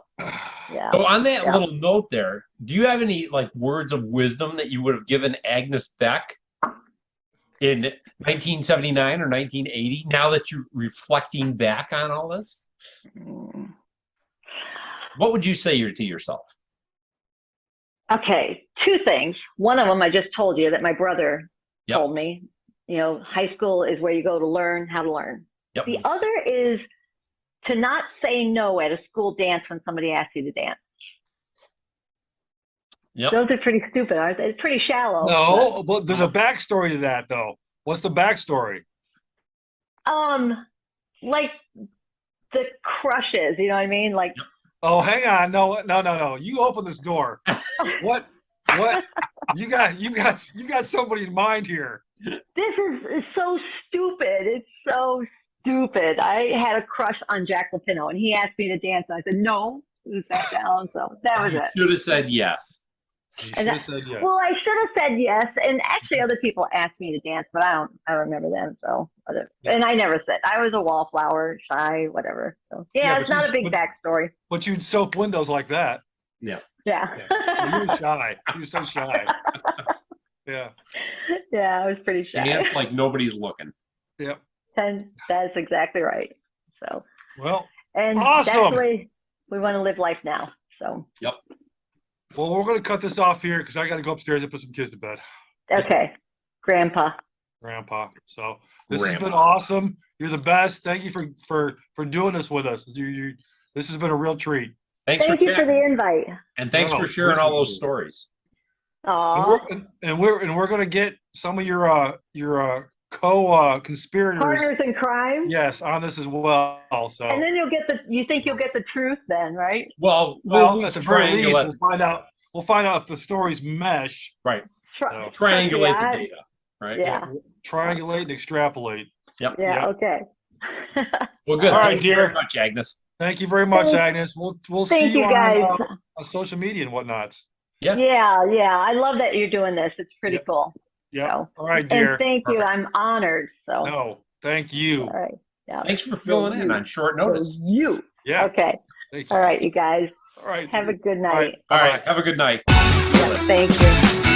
Yeah. So on that little note there, do you have any words of wisdom that you would have given Agnes Beck in 1979 or 1980, now that you're reflecting back on all this? What would you say to yourself? Okay, 2 things. One of them I just told you that my brother told me. High school is where you go to learn how to learn. Yep. The other is to not say no at a school dance when somebody asks you to dance. Yep. Those are pretty stupid, aren't they? It's pretty shallow. No, but there's a backstory to that, though. What's the backstory? Like the crushes, you know what I mean? Like. Oh, hang on. No. You open this door. What? You got somebody in mind here. This is so stupid. It's so stupid. I had a crush on Jack Lapino, and he asked me to dance, and I said no. And sat down. So that was it. You should have said yes. You should have said yes. Well, I should have said yes, and actually, other people asked me to dance, but I don't remember them. So, and I never said. I was a wallflower, shy, whatever. So it's not a big backstory. But you'd soap windows like that. Yeah. Yeah. You were shy. You were so shy. Yeah. Yeah, I was pretty shy. Dance like nobody's looking. Yep. And that's exactly right. So. Well. And awesome. that's the way we want to live life now. So. Yep. Well, we're going to cut this off here because I got to go upstairs and put some kids to bed. Okay, Grandpa. Grandpa. So this has been awesome. You're the best. Thank you for doing this with us. This has been a real treat. Thank you for the invite. And thanks for sharing all those stories. And we're going to get some of your co-conspirators, partners in crime. Yes, on this as well. So. And then you think you'll get the truth then, right? Well, at the very least, we'll find out. We'll find out if the stories mesh. Right. Triangulate the data. Right. Yeah. Triangulate and extrapolate. Yep. Yeah. Okay. Well, good. All right, Thank you dear. very much, Agnes. Thank you very much, Agnes. We'll see you guys. on social media and whatnot. Yeah. Yeah. I love that you're doing this. It's pretty cool. Yeah. So, all right, dear. And thank you. I'm honored. So. No, thank you. All right. Yeah. Thanks for filling in on short notice. Yeah. Okay. All right, you guys. All right. Have a good night. All right. Have a good night. Yeah, thank you.